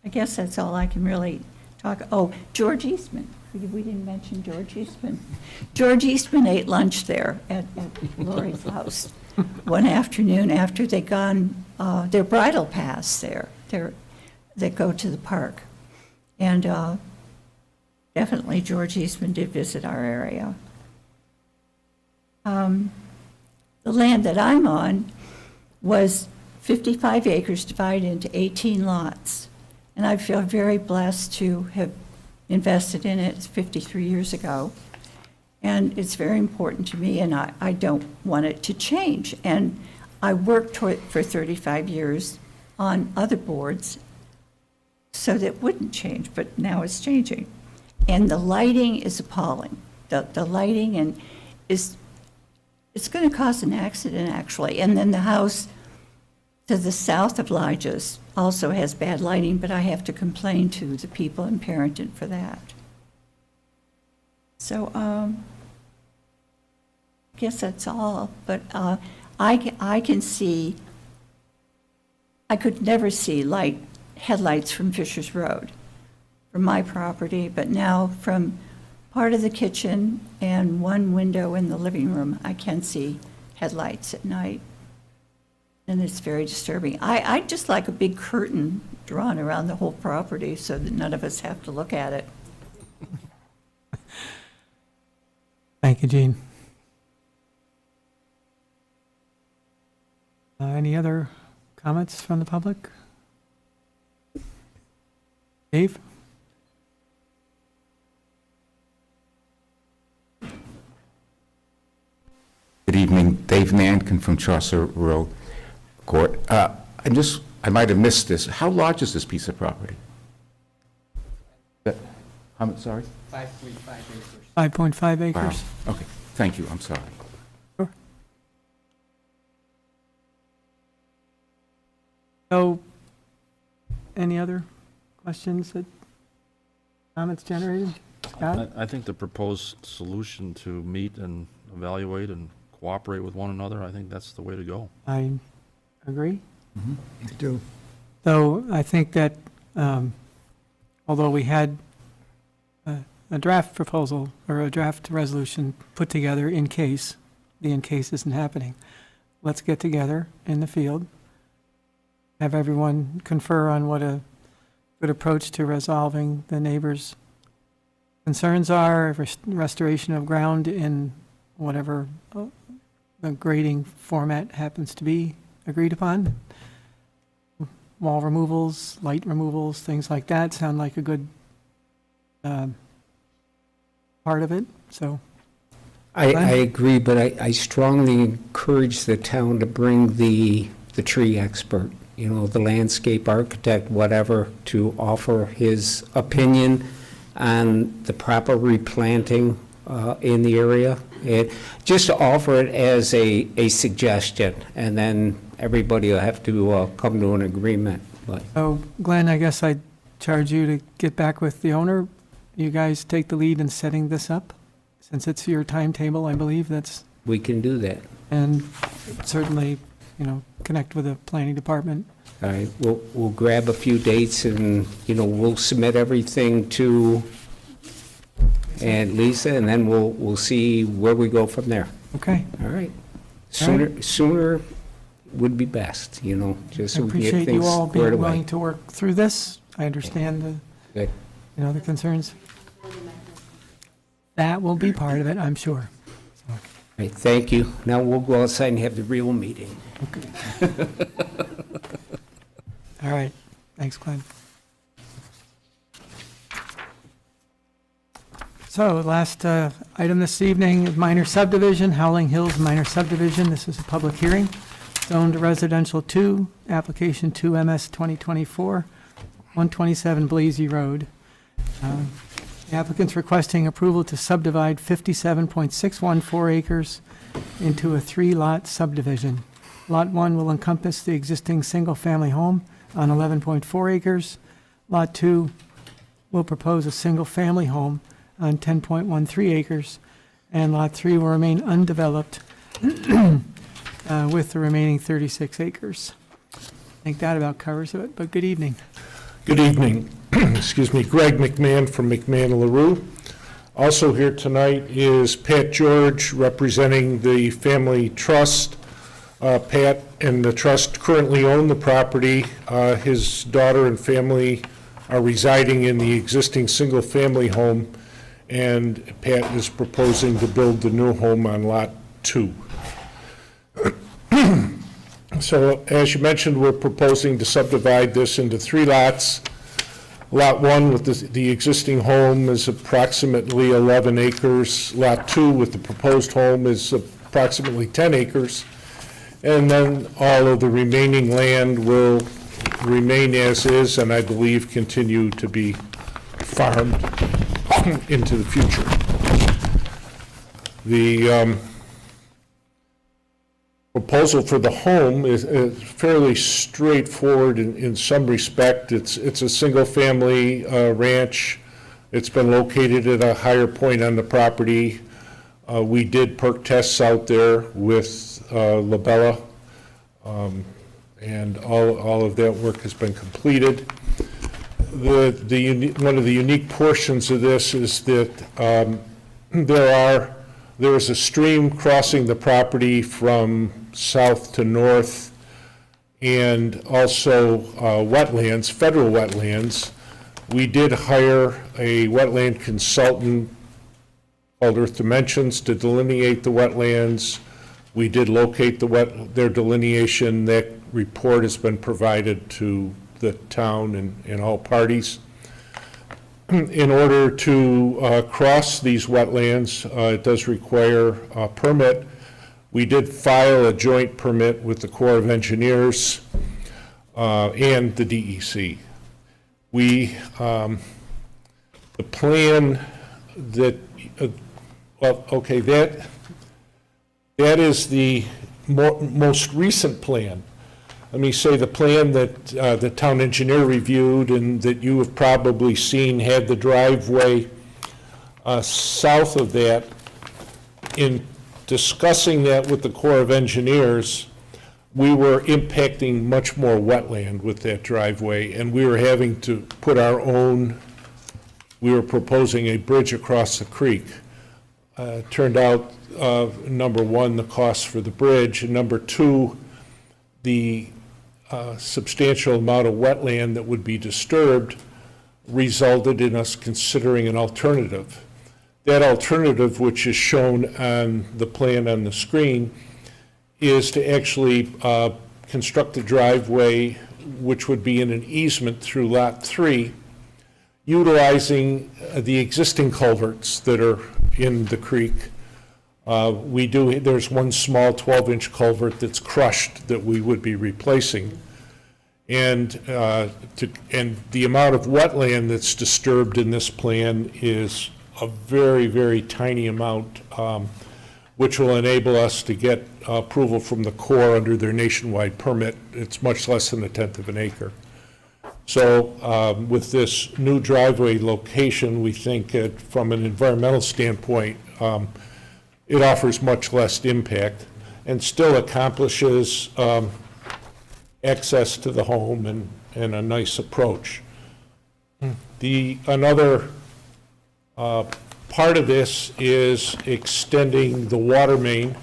guess that's all I can really talk. Oh, George Eastman. We didn't mention George Eastman. George Eastman ate lunch there at Lori's house one afternoon after they'd gone their bridal paths there. They go to the park. And definitely George Eastman did visit our area. The land that I'm on was 55 acres divided into 18 lots. And I feel very blessed to have invested in it 53 years ago. And it's very important to me, and I don't want it to change. And I worked for 35 years on other boards so that it wouldn't change, but now it's changing. And the lighting is appalling. The lighting it's going to cause an accident, actually. And then the house to the south of Lyja's also has bad lighting, but I have to complain to the people in Parenton for that. So I guess that's all. But I can see, I could never see headlights from Fisher's Road from my property, but now from part of the kitchen and one window in the living room, I can see headlights at night. And it's very disturbing. I'd just like a big curtain drawn around the whole property so that none of us have to look at it. Thank you, Jean. Any other comments from the public? Dave? Good evening, Dave Nankin from Chaucer Road Court. I might have missed this. How large is this piece of property? How much, sorry? 5.5 acres. 5.5 acres. Wow. Okay, thank you, I'm sorry. Sure. So, any other questions comments generated? Scott? I think the proposed solution to meet and evaluate and cooperate with one another, I think that's the way to go. I agree. I do. So I think that although we had a draft proposal or a draft resolution put together in case isn't happening, let's get together in the field, have everyone confer on what a good approach to resolving the neighbors' concerns are, restoration of ground in whatever the grading format happens to be agreed upon. Wall removals, light removals, things like that sound like a good part of it, so. I agree, but I strongly encourage the town to bring the tree expert, the landscape architect, whatever, to offer his opinion on the proper replanting in the area. Just to offer it as a suggestion, and then everybody will have to come to an agreement. But So Glenn, I guess I'd charge you to get back with the owner. You guys take the lead in setting this up, since it's your timetable, I believe that's, we can do that. and certainly connect with the planning department. All right, we'll grab a few dates and, we'll submit everything to and Lisa, and then we'll see where we go from there. Okay. All right. Sooner would be best, just I so we can get appreciate things you all squared being away. willing to work through this. I understand Good. the concerns. That will be part of it, I'm sure. All right, thank you. Now we'll go outside and have the real meeting. All right. Thanks, Glenn. So last item this evening is minor subdivision, Howling Hills minor subdivision. This is a public hearing. Zoned residential 2, application 2 MS 2024, 127 Blazy Road. The applicant's requesting approval to subdivide 57.614 acres into a 3-lot subdivision. Lot 1 will encompass the existing single-family home on 11.4 acres. Lot 2 will propose a single-family home on 10.13 acres, and Lot 3 will remain undeveloped with the remaining 36 acres. I think that about covers it, but good evening. Good evening. Excuse me, Greg McMahon from McMahon LaRue. Also here tonight is Pat George representing the family trust. Pat and the trust currently own the property. His daughter and family are residing in the existing single-family home, and Pat is proposing to build the new home on Lot 2. So, as you mentioned, we're proposing to subdivide this into 3 lots. Lot 1 with the existing home is approximately 11 acres. Lot 2 with the proposed home is approximately 10 acres. And then all of the remaining land will remain as is, and I believe continue to be farmed into the future. The proposal for the home is fairly straightforward in some respect. It's a single-family ranch. It's been located at a higher point on the property. We did perk tests out there with Labella, and all of that work has been completed. One of the unique portions of this is that there is a stream crossing the property from south to north, and also wetlands, federal wetlands. We did hire a wetland consultant called Earth Dimensions to delineate the wetlands. We did locate their delineation. That report has been provided to the town and all parties. In order to cross these wetlands, it does require a permit. We did file a joint permit with the Corps of Engineers and the DEC. The plan that, that is the most recent plan. Let me say the plan that the town engineer reviewed and that you have probably seen had the driveway south of that. In discussing that with the Corps of Engineers, we were impacting much more wetland with that driveway, and we were having to put our own, we were proposing a bridge across the creek. Turned out, number one, the cost for the bridge, and number two, the substantial amount of wetland that would be disturbed resulted in us considering an alternative. That alternative, which is shown on the plan on the screen, is to actually construct a driveway which would be in an easement through Lot 3, utilizing the existing culverts that are in the creek. There's one small 12-inch culvert that's crushed that we would be replacing. And the amount of wetland that's disturbed in this plan is a very, very tiny amount, which will enable us to get approval from the Corps under their nationwide permit. It's much less than 1/10 of an acre. So with this new driveway location, we think from an environmental standpoint, it offers much less impact. and still accomplishes access to the home and a nice approach. Another part of this is extending the water main.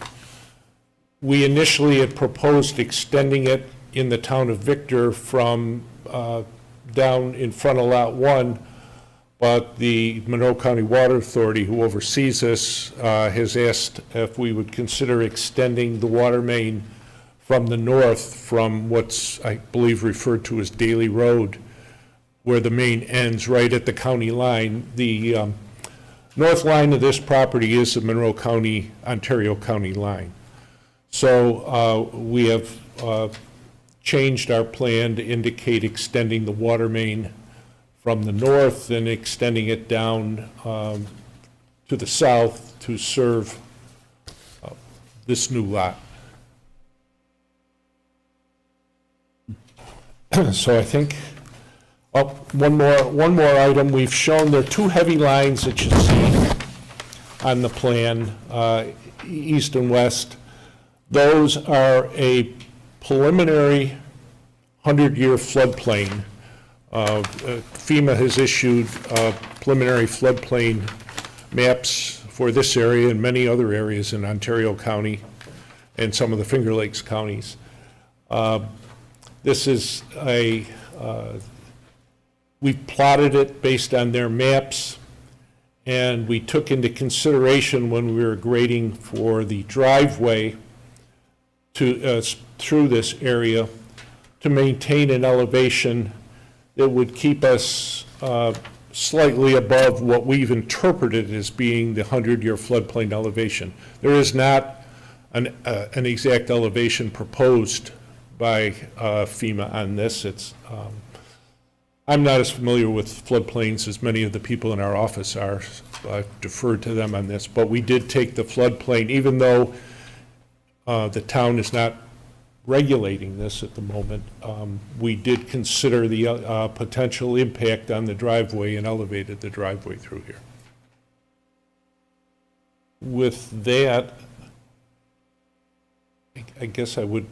We initially had proposed extending it in the town of Victor from down in front of Lot 1, but the Monroe County Water Authority, who oversees this, has asked if we would consider extending the water main from the north, from what's, I believe, referred to as Daly Road, where the main ends right at the county line. The north line of this property is the Monroe County, Ontario County line. So we have changed our plan to indicate extending the water main from the north and extending it down to the south to serve this new lot. So I think, one more item. We've shown there are two heavy lines that you see on the plan, east and west. Those are a preliminary 100-year floodplain. FEMA has issued preliminary floodplain maps for this area and many other areas in Ontario County and some of the Finger Lakes counties. This is we plotted it based on their maps, and we took into consideration when we were grading for the driveway to through this area to maintain an elevation that would keep us slightly above what we've interpreted as being the 100-year floodplain elevation. There is not an exact elevation proposed by FEMA on this. It's I'm not as familiar with floodplains as many of the people in our office are. So I've deferred to them on this, but we did take the floodplain, even though the town is not regulating this at the moment. We did consider the potential impact on the driveway and elevated the driveway through here. With that, I guess I would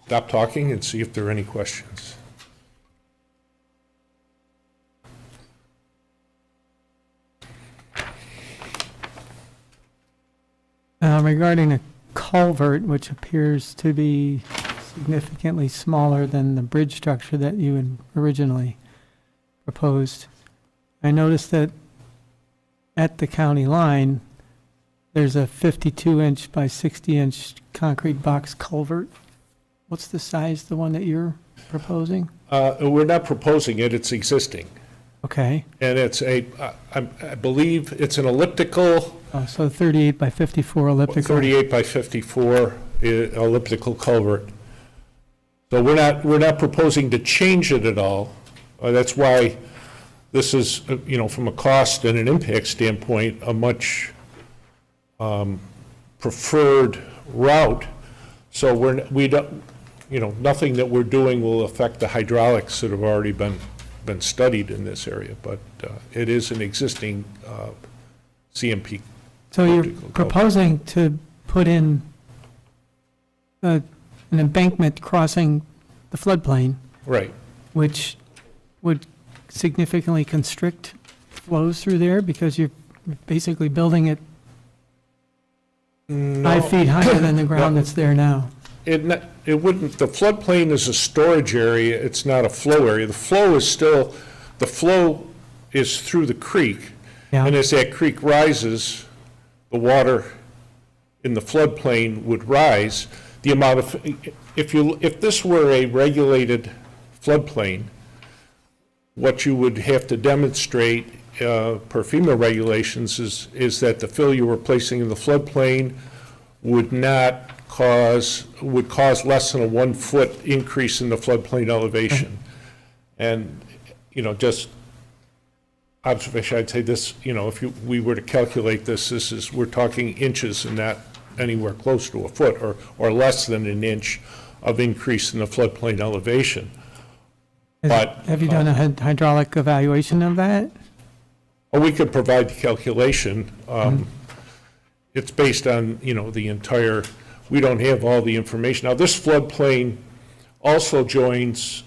stop talking and see if there are any questions. Regarding a culvert, which appears to be significantly smaller than the bridge structure that you had originally proposed, I noticed that at the county line, there's a 52-inch by 60-inch concrete box culvert. What's the size, the one that you're proposing? We're not proposing it, it's existing. Okay. And it's I believe it's an elliptical. So 38 by 54 elliptical. 38 by 54 elliptical culvert. So we're not proposing to change it at all. That's why this is, from a cost and an impact standpoint, a much preferred route. So we don't, nothing that we're doing will affect the hydraulics that have already been studied in this area, but it is an existing CMP. So you're proposing to put in an embankment crossing the floodplain, right? Which would significantly constrict flows through there because you're basically building it 5 feet higher than the ground that's there now. It wouldn't. The floodplain is a storage area. It's not a flow area. The flow is through the creek, and as that creek rises, the water in the floodplain would rise. The amount of if this were a regulated floodplain, what you would have to demonstrate per FEMA regulations is that the fill you were placing in the floodplain would cause less than a 1 foot increase in the floodplain elevation. And, just observation, I'd say this, if we were to calculate this, we're talking inches and not anywhere close to a foot or less than an inch of increase in the floodplain elevation. But have you done a hydraulic evaluation of that? We could provide the calculation. it's based on, the entire, we don't have all the information. Now, this floodplain also joins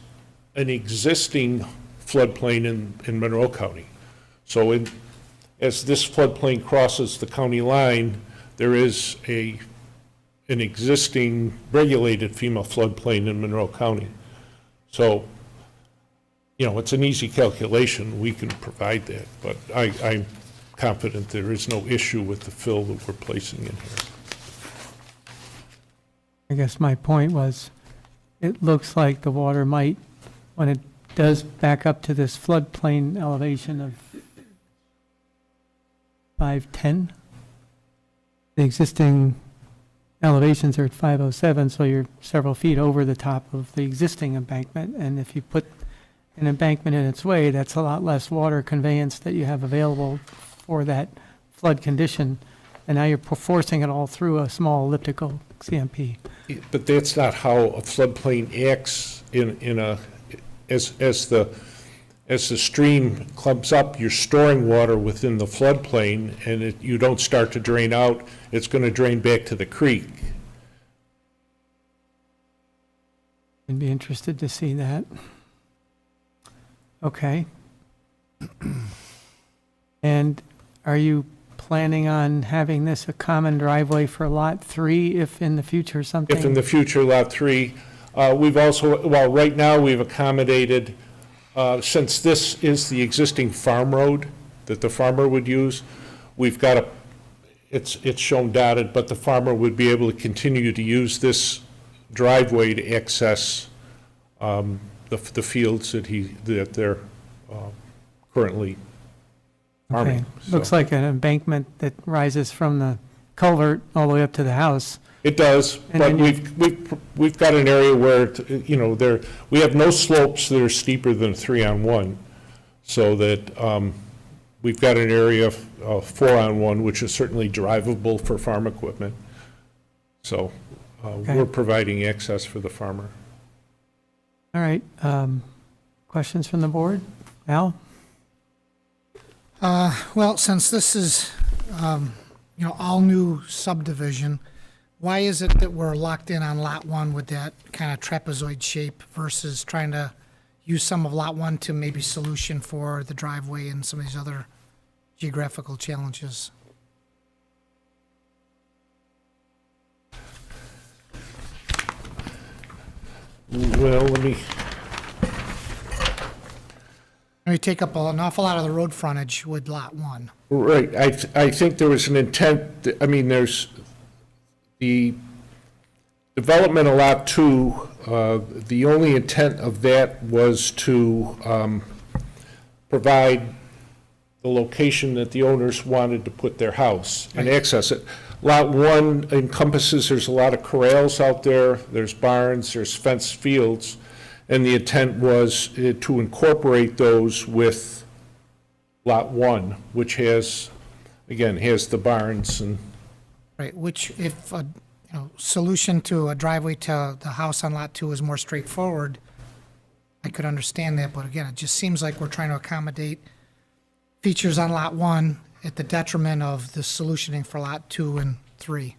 an existing floodplain in Monroe County. So as this floodplain crosses the county line, there is an existing regulated FEMA floodplain in Monroe County. So, it's an easy calculation. We can provide that, but I'm confident there is no issue with the fill that we're placing in here. I guess my point was, it looks like the water might, when it does back up to this floodplain elevation of 510, the existing elevations are at 507, so you're several feet over the top of the existing embankment, and if you put an embankment in its way, that's a lot less water conveyance that you have available for that flood condition, and now you're forcing it all through a small elliptical CMP. But that's not how a floodplain acts as the stream clumps up, you're storing water within the floodplain, and you don't start to drain out, it's going to drain back to the creek. I'd be interested to see that. Okay. And are you planning on having this a common driveway for Lot 3 if in the future something? If in the future, Lot 3, we've also, well, right now, we've accommodated, since this is the existing farm road that the farmer would use, we've got it's shown dotted, but the farmer would be able to continue to use this driveway to access the fields that they're currently farming. Okay. Looks like an embankment that rises from the culvert all the way up to the house. It does, And but then we've got an area where, we have no slopes that are steeper than 3-on-1, so that we've got an area of 4-on-1, which is certainly drivable for farm equipment. So we're providing access for the farmer. All right. Questions from the board? Al? Well, since this is, all new subdivision, why is it that we're locked in on Lot 1 with that kind of trapezoid shape versus trying to use some of Lot 1 to maybe solution for the driveway and some of these other geographical challenges? Well, let me, We take up an awful lot of the road frontage with Lot 1. right, I think there was an intent, there's the development of Lot 2, the only intent of that was to provide the location that the owners wanted to put their house and access it. Lot 1 encompasses, there's a lot of corrals out there, there's barns, there's fenced fields, and the intent was to incorporate those with Lot 1, which has the barns and. Right, which if a solution to a driveway to the house on Lot 2 is more straightforward, I could understand that, but again, it just seems like we're trying to accommodate features on Lot 1 at the detriment of the solutioning for Lot 2 and 3.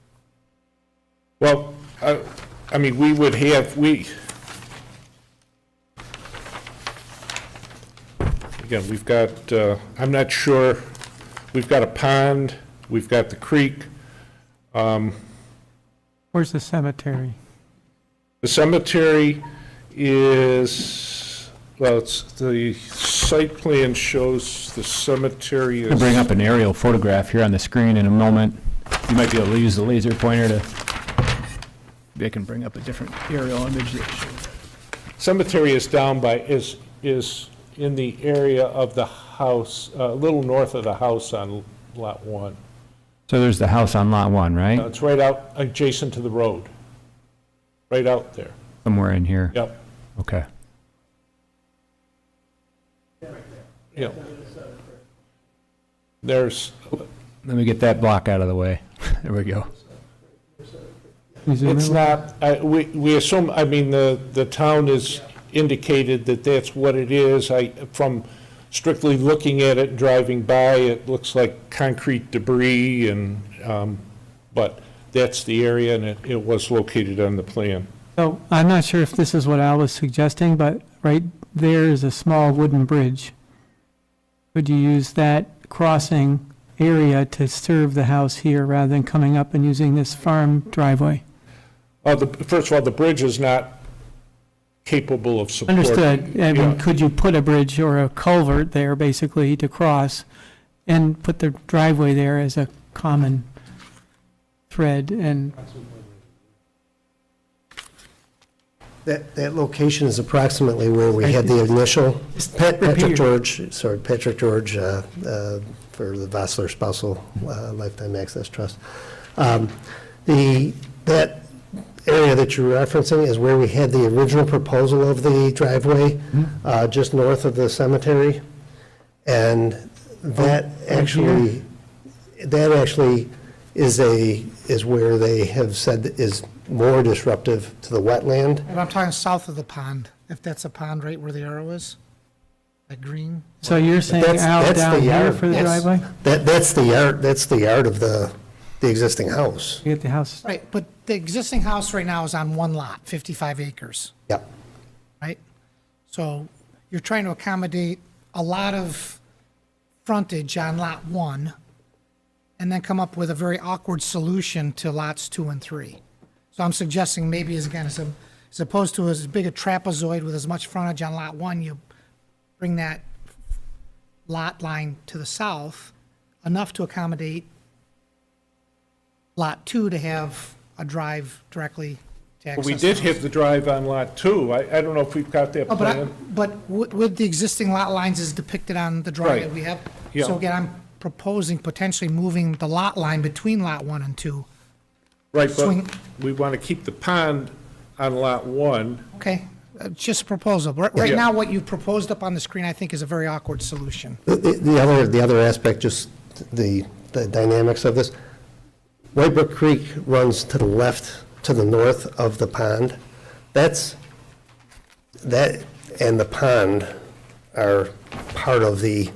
Well, we would have, again, we've got, I'm not sure, we've got a pond, we've got the creek. Where's the cemetery? The cemetery is, the site plan shows the cemetery is. I'll bring up an aerial photograph here on the screen in a moment. You might be able to use the laser pointer to, maybe I can bring up a different aerial image that shows. Cemetery is down by, is in the area of the house, a little north of the house on Lot 1. So there's the house on Lot 1, right? It's right out adjacent to the road, right out there. Somewhere in here. Yep, Okay. yep. There's, Let me get that block out of the way. There we go. it's not, we assume, the town has indicated that that's what it is. From strictly looking at it, driving by, it looks like concrete debris and but that's the area, and it was located on the plan. So I'm not sure if this is what Al was suggesting, but right there is a small wooden bridge. Could you use that crossing area to serve the house here rather than coming up and using this farm driveway? First of all, the bridge is not capable of supporting. Understood. I mean, Yeah. could you put a bridge or a culvert there basically to cross and put the driveway there as a common thread? And That location is approximately where we had the initial, Patrick George, for the Vossler Spousal Lifetime Access Trust. That area that you're referencing is where we had the original proposal of the driveway, just north of the cemetery. And that actually is where they have said is more disruptive to the wetland. And I'm talking south of the pond, if that's a pond right where the arrow is, that green. so you're saying That's- out that's down the here yard. for the That's- driveway? That's the yard of the existing house. You get the house, Right, but the existing house right now is on one lot, 55 acres, Yep. right? So you're trying to accommodate a lot of frontage on lot 1, and then come up with a very awkward solution to lots 2 and 3. So I'm suggesting maybe as opposed to as big a trapezoid with as much frontage on lot 1, you bring that lot line to the south, enough to accommodate lot 2 to have a drive directly to access. We did the have house. the drive on Lot 2. I don't know if we've got that Oh, plan. but with the existing lot lines as depicted on the drawing that Right. we have. Yeah. So again, I'm proposing potentially moving the lot line between lot 1 and 2. Right, but swing- we want to keep the pond on Lot 1. Okay, just a proposal. Right Yeah. now, what you proposed up on the screen, I think, is a very awkward solution. The other aspect, just the dynamics of this, White Brook Creek runs to the left, to the north of the pond. That and the pond are part of the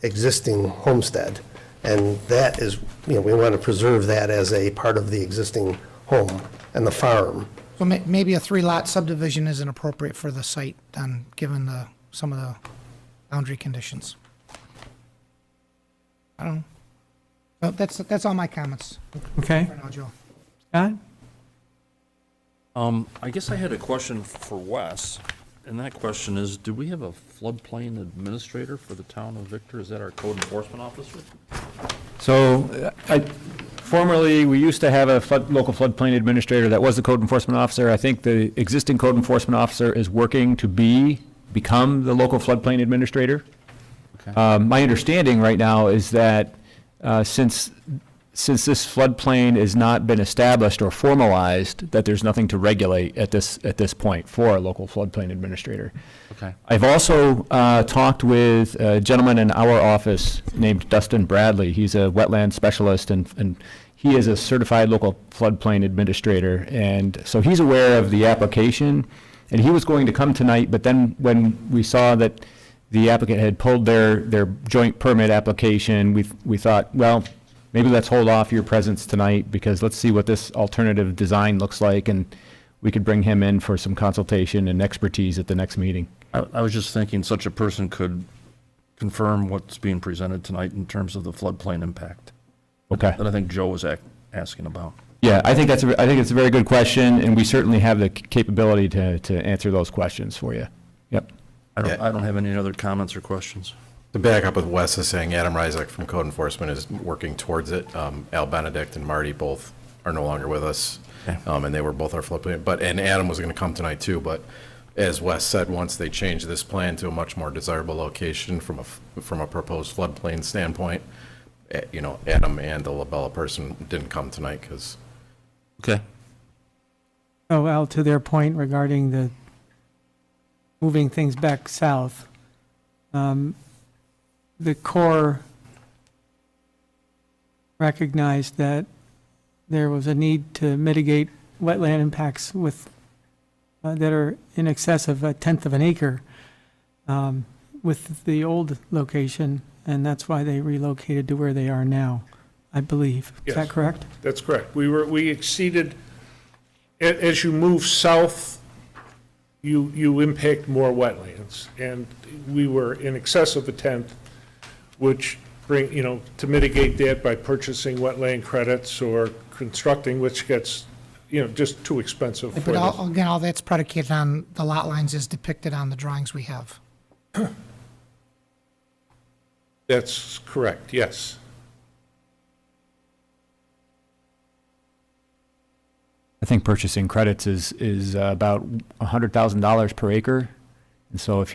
existing homestead. And that is, we want to preserve that as a part of the existing home and the farm. So maybe a 3-lot subdivision isn't appropriate for the site, given some of the boundary conditions. I don't know. So that's all my comments okay? for now, Joe. Scott? I guess I had a question for Wes, and that question is, do we have a floodplain administrator for the town of Victor? Is that our code enforcement officer? So, formerly, we used to have a local floodplain administrator that was the code enforcement officer. I think the existing code enforcement officer is working to become the local floodplain administrator. Okay. My understanding right now is that since this floodplain has not been established or formalized, that there's nothing to regulate at this point for a local floodplain administrator. Okay. I've also talked with a gentleman in our office named Dustin Bradley. He's a wetland specialist, and he is a certified local floodplain administrator. And so he's aware of the application, and he was going to come tonight, but then when we saw that the applicant had pulled their joint permit application, we thought, well, maybe let's hold off your presence tonight, because let's see what this alternative design looks like, and we could bring him in for some consultation and expertise at the next meeting. I was just thinking such a person could confirm what's being presented tonight in terms of the floodplain impact. Okay. That I think Joe was asking about. Yeah, I think it's a very good question, and we certainly have the capability to answer those questions for you. Yep. I don't have any other comments or questions. To back up with Wes is saying, Adam Reisek from Code Enforcement is working towards it. Al Benedict and Marty both are no longer with us, and they were both our floodplain. And Adam was going to come tonight too, but as Wes said, once they change this plan to a much more desirable location from a proposed floodplain standpoint, Adam and the LaBella person didn't come tonight because. Okay. Oh, Al, to their point regarding the moving things back south, the Corps recognized that there was a need to mitigate wetland impacts that are in excess of 1/10 of an acre with the old location, and that's why they relocated to where they are now. I believe. Is that Yes. correct? That's correct. We exceeded, as you move south, you impact more wetlands. And we were in excess of a tenth, which to mitigate that by purchasing wetland credits or constructing, which gets, just too expensive for But this. again, all that's predicated on the lot lines as depicted on the drawings we have. That's correct, yes. I think purchasing credits is about $100,000 per acre. And so is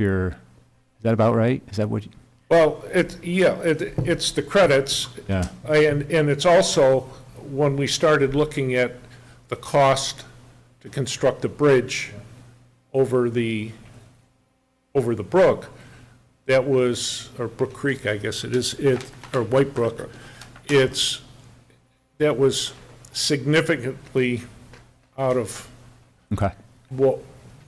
that about right? Is that what, Well, it's the credits. Yeah. And it's also, when we started looking at the cost to construct a bridge over the brook, that was, or Brook Creek, I guess it is, or White Brook, that was significantly out of okay. what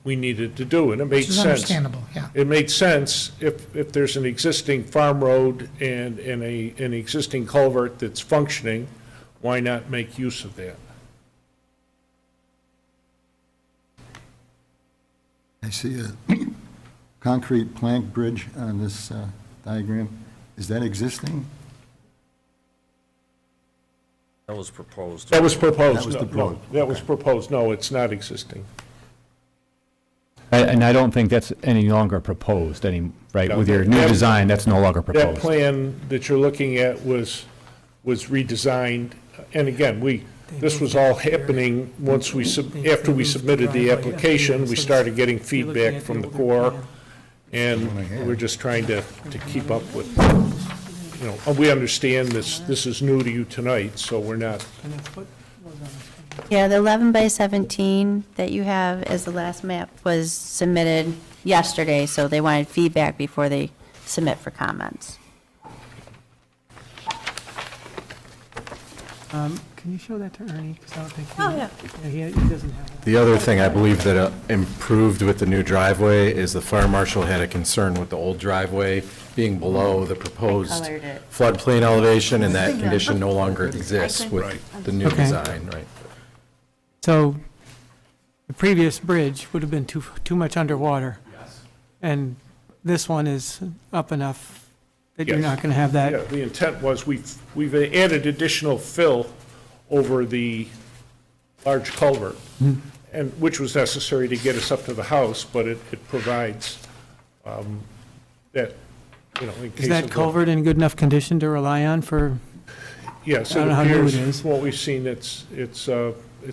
we needed to do, and it made Which is sense. understandable, yeah. It made sense if there's an existing farm road and an existing culvert that's functioning, why not make use of that? I see a concrete plank bridge on this diagram. Is that existing? That was proposed. That was proposed. That was the No, broad. that was proposed. No, it's not existing. And I don't think that's any longer proposed, right? No, With your new that- design, that's no longer That proposed. plan that you're looking at was redesigned, and again, this was all happening once after we submitted the application, we started getting feedback from the Corps, and we're just trying to keep up with, we understand this is new to you tonight, so we're not, Yeah, the 11 by 17 that you have as the last map was submitted yesterday, so they wanted feedback before they submit for comments. Can you show that to Ernie? 'Cause I don't think Oh, yeah. He doesn't have that. The other thing I believe that improved with the new driveway is the fire marshal had a concern with the old driveway being below the proposed colored it. floodplain elevation, and that condition no longer exists with the new Okay. design, right? So the previous bridge would have been too much underwater. Yes. And this one is up enough that you're Yes. not going to have yeah, that. the intent was we've added additional fill over the large culvert, and which was necessary to get us up to the house, but it provides that, in case Is that of the- culvert in good enough condition to rely on for, Yes, I don't it know how new appears, it is. from what we've seen, it's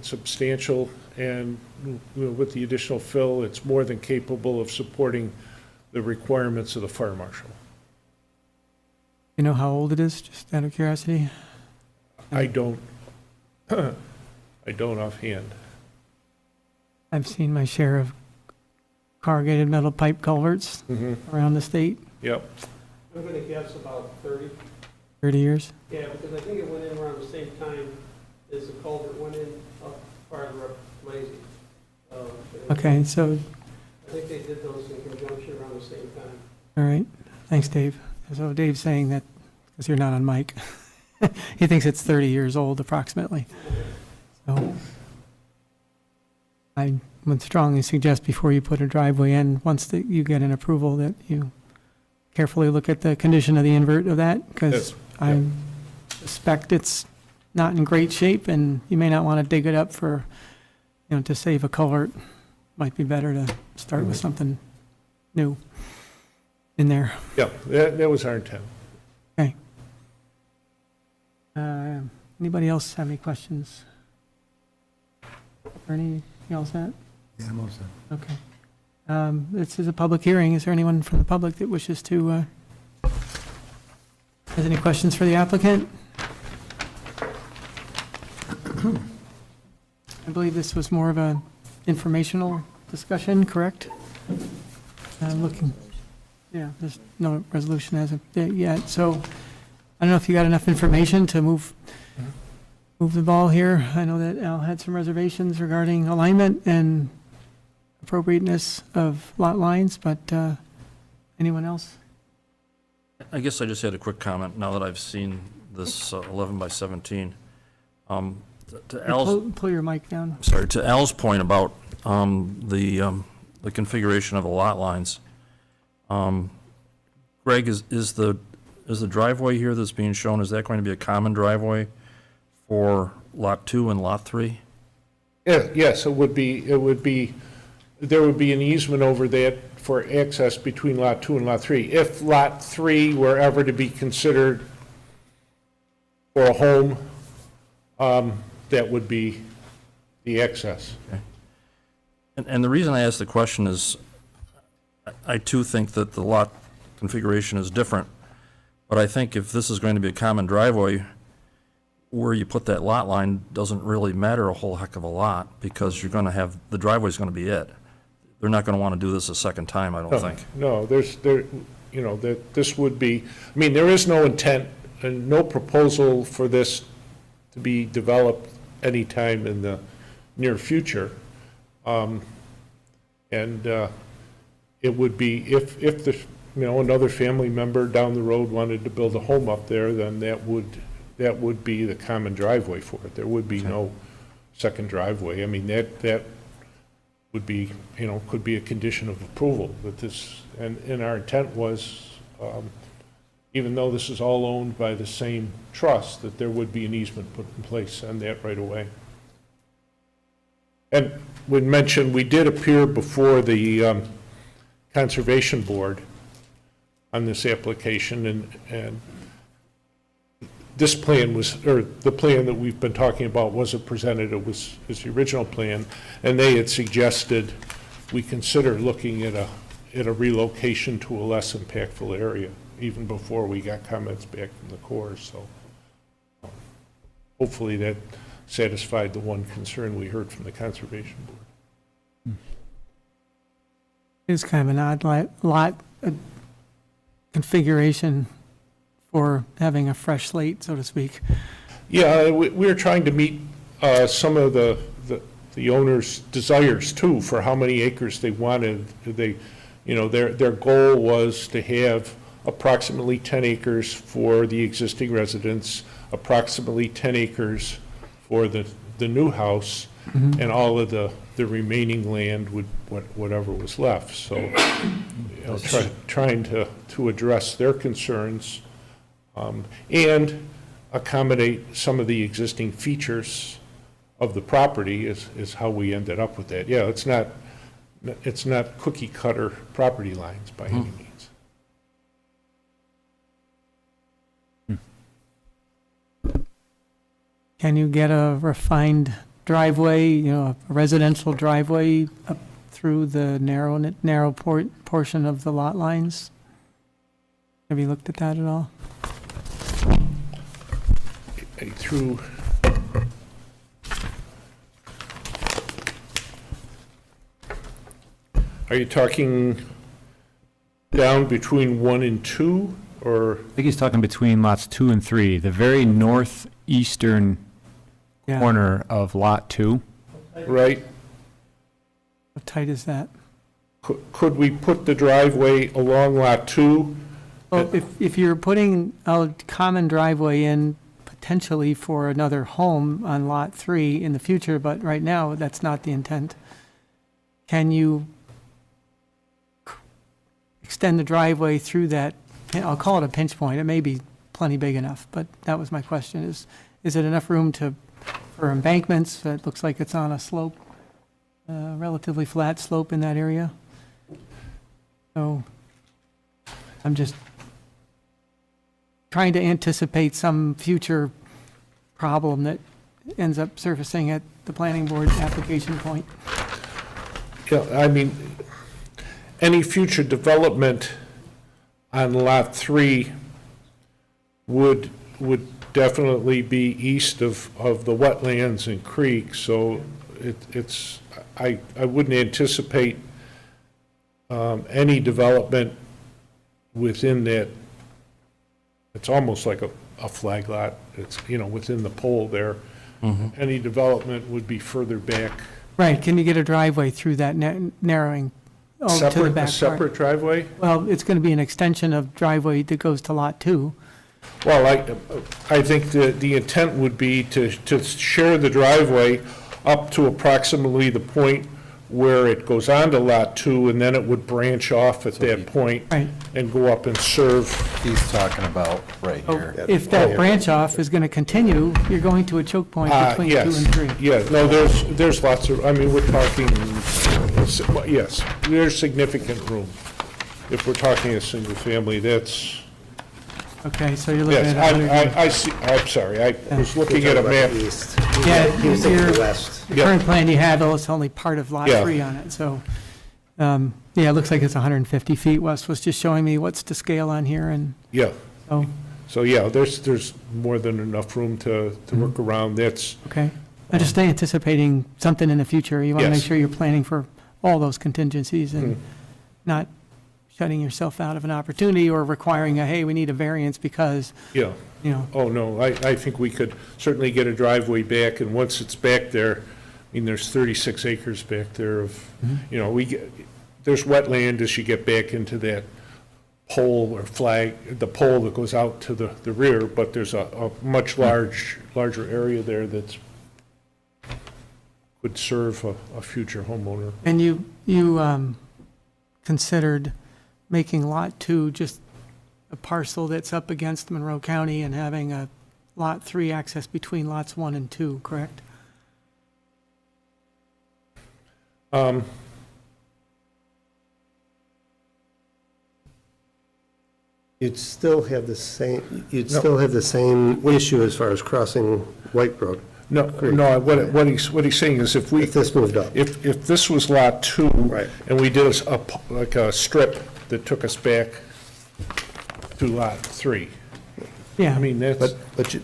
substantial, and with the additional fill, it's more than capable of supporting the requirements of the fire marshal. you know how old it is, just out of curiosity? I don't offhand. I've seen my share of corrugated metal pipe culverts around the state, Yep, I'm going to guess about 30. 30 years. Yeah, because I think it went in around the same time as the culvert went in up farther up Lazy. Okay, so, I think they did those in conjunction around the same time. all right, thanks, Dave. So Dave's saying that, because you're not on mic, he thinks it's 30 years old approximately. So I would strongly suggest before you put a driveway in, once you get an approval, that you carefully look at the condition of the invert of that, because Yes, I suspect it's not in great shape, and you may not want to dig it up for, to save a culvert. Might be better to start with something new in there. yep, that was our intent. Okay. Anybody else have any questions? Ernie, you all set? Yeah, I'm all set. Okay. This is a public hearing. Is there anyone from the public that wishes to, has any questions for the applicant? I believe this was more of a informational discussion, correct? Looking, yeah, there's no resolution as of yet, so I don't know if you got enough information to move the ball here. I know that Al had some reservations regarding alignment and appropriateness of lot lines, but anyone else? I guess I just had a quick comment now that I've seen this 11 by 17. To Al's, Pull your mic down. sorry, to Al's point about the configuration of the lot lines. Greg, is the driveway here that's being shown, is that going to be a common driveway for Lot 2 and Lot 3? Yeah, yes, it would be, there would be an easement over that for access between Lot 2 and Lot 3. If Lot 3 were ever to be considered for a home, that would be the access. And the reason I ask the question is, I too think that the lot configuration is different, but I think if this is going to be a common driveway, where you put that lot line doesn't really matter a whole heck of a lot, because you're going to have, the driveway's going to be it. They're not going to want to do this a second time, I don't think. No, that this would be, I mean, there is no intent and no proposal for this to be developed anytime in the near future. It would be, if the, another family member down the road wanted to build a home up there, then that would be the common driveway for it. There would be no second driveway. I mean, that would be, could be a condition of approval, that this, and our intent was, even though this is all owned by the same trust, that there would be an easement put in place on that right away. And we mentioned, we did appear before the Conservation Board on this application, and this plan was, or the plan that we've been talking about wasn't presented, it was the original plan, and they had suggested we consider looking at a relocation to a less impactful area, even before we got comments back from the Corps, so hopefully that satisfied the one concern we heard from the Conservation Board. It's kind of an odd lot configuration for having a fresh slate, so to speak. Yeah, we're trying to meet some of the owner's desires too, for how many acres they wanted. Their goal was to have approximately 10 acres for the existing residents, approximately 10 acres for the new house, and all of the remaining land would, whatever was left. So, trying to address their concerns, and accommodate some of the existing features of the property is how we ended up with that. Yeah, it's not cookie cutter property lines by any means. Can you get a refined driveway, a residential driveway up through the narrow portion of the lot lines? Have you looked at that at all? Through, are you talking down between 1 and 2, or? I think he's talking between lots 2 and 3, the very northeastern corner of Lot 2. Right? How tight is that? Could we put the driveway along Lot 2? Well, if you're putting a common driveway in potentially for another home on Lot 3 in the future, but right now, that's not the intent, can you extend the driveway through that, I'll call it a pinch point, it may be plenty big enough, but that was my question, is it enough room for embankments? It looks like it's on a slope, relatively flat slope in that area. So I'm just trying to anticipate some future problem that ends up surfacing at the planning board application point. Yeah, I mean, any future development on Lot 3 would definitely be east of the wetlands and creeks, so I wouldn't anticipate any development within that. It's almost like a flag lot. It's, within the pole there. Any development would be further back. Right, can you get a driveway through that narrowing to the Separate, back a separate part. driveway? Well, it's going to be an extension of driveway that goes to Lot 2. Well, I think the intent would be to share the driveway up to approximately the point where it goes on to Lot 2, and then it would branch off at that point Right. and go up and serve. He's talking about right here. If that branch off is going to continue, you're going to a choke point between 2 Yes. and 3. Yeah, no, there's lots of, I mean, we're talking, yes, there's significant room. If we're talking a single family, that's, Okay, so you're looking yes, at 100. I see, I'm sorry, I was looking at a map. Yeah, He was thinking your- the west. The Yeah. current plan you have, it's only part of Lot Yeah. 3 on it, so, yeah, it looks like it's 150 feet. Wes was just showing me what's to scale on here, and Yeah, so, so yeah, there's more than enough room to work around. That's, okay. I'm just anticipating something in the future. You want to make Yes. sure you're planning for all those contingencies and Mhm. not shutting yourself out of an opportunity or requiring hey, we need a variance because, yeah. you know, Oh, no, I think we could certainly get a driveway back, and once it's back there, I mean, there's 36 acres back there of, you know, there's wetland as you get back into that pole or flag, the pole that goes out to the rear, but there's a much larger area there that's, could serve a future homeowner. and you considered making Lot 2 just a parcel that's up against Monroe County and having a Lot 3 access between lots 1 and 2, correct? You'd still have the same issue as far as crossing White Road. No, no, what he's saying is if we. If this moved up. If this was Lot 2. Right. And we did like a strip that took us back to Lot 3. Yeah. I mean, that's,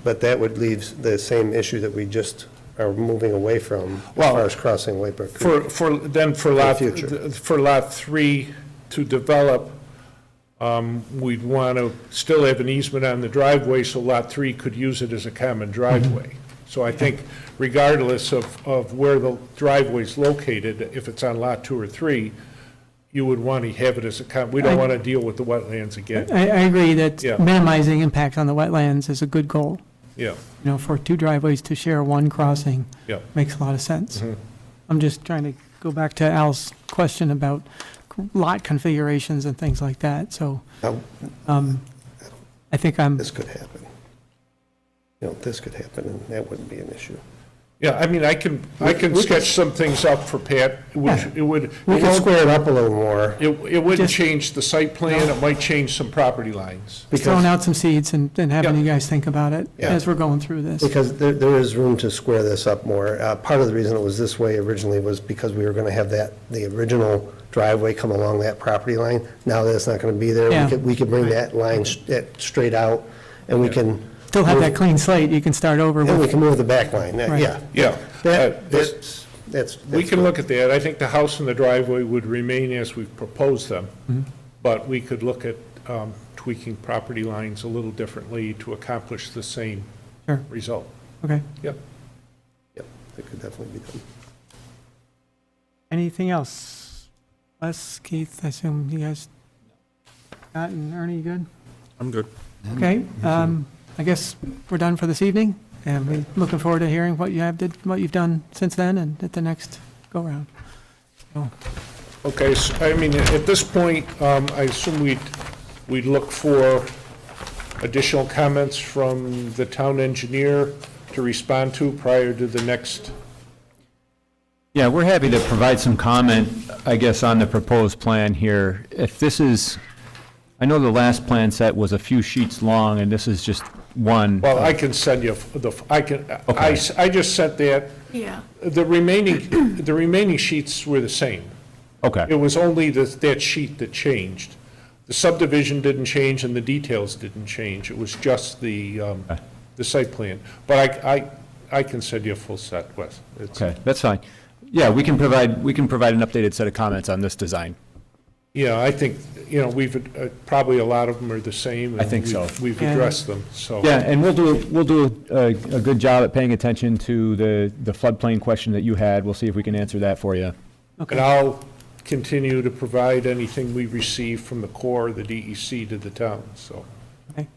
But that would leave the same issue that we just are moving away from as Well, far as crossing White Brook Creek. for Lot, future. for Lot 3 to develop, we'd want to still have an easement on the driveway so Lot 3 could use it as a common driveway. So I think regardless of where the driveway's located, if it's on Lot 2 or 3, you would want to have it as a we don't want to deal with the wetlands again. I agree that Yeah. minimizing impact on the wetlands is a good goal. Yeah, You know, for 2 driveways to share 1 crossing yeah. makes a lot of sense. Mhm. I'm just trying to go back to Al's question about lot configurations and things like that, so Now, I think I'm, this could happen. You know, this could happen, and that wouldn't be an issue. Yeah, I mean, I can sketch some things up for Pat. It would. We could square it up a little more. It wouldn't Just- change the site plan, it might change some property lines. just throwing out some seeds and having Yeah. you guys think about it Yeah. as we're going through this. Because there is room to square this up more. Part of the reason it was this way originally was because we were going to have the original driveway come along that property line. Now that it's not going to be there, Yeah. we could bring that line straight out, and we can. Still have move- that clean slate, you can start over And we with. can move the back line, Right. yeah. Yeah. That's. We can look at that. I think the house and the driveway would remain as we've proposed them, but we could look at tweaking property lines a little differently to accomplish the same Sure. result. Okay. Yep. Yep, that could definitely be done. Anything else? Les, Keith, I assume you guys, Scott and Ernie, you good? I'm good. Okay, I guess we're done for this evening, and we're looking forward to hearing what you've done since then and at the next go-round. So, Okay, so, I mean, at this point, I assume we'd look for additional comments from the town engineer to respond to prior to the next. Yeah, we're happy to provide some comment, I guess, on the proposed plan here. If this is, I know the last plan set was a few sheets long, and this is just one. Well, I can send you I just sent that. Yeah. The remaining sheets were the same. Okay. It was only that sheet that changed. The subdivision didn't change and the details didn't change. It was just the site plan. But I can send you a full set, Wes. Okay, that's fine. Yeah, we can provide an updated set of comments on this design. Yeah, I think, we've, probably a lot of them are the same. I think so. We've Yeah. addressed them, so. Yeah, and we'll do a good job at paying attention to the floodplain question that you had. We'll see if we can answer that for you. And continue to provide anything we receive from the Corps, the DEC to the town, so. Okay.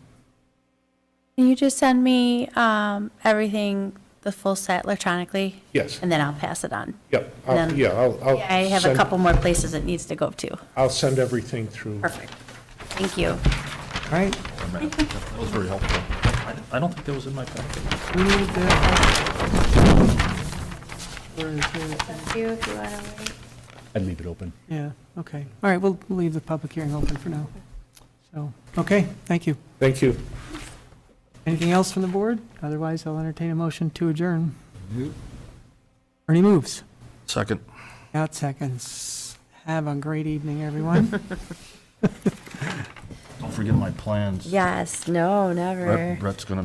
Can you just send me everything, the full set electronically? Yes. And then I'll pass it on. Yep, And then- I'll. Yeah, I have a send- couple more places it needs to go to. I'll send everything through. Perfect. Thank you. All right. That was very helpful. I don't think that was in my packet. We need the, where is it? Thank you if you want to wait. I'd leave it open. Yeah, okay. All right, we'll leave the public hearing open for now. So, okay, thank you. Thank you. Anything else from the board? Otherwise, I'll entertain a motion to adjourn. Ernie moves. Second. Out seconds. Have a great evening, everyone. Don't forget my plans. Yes, no, never. Brett's going to be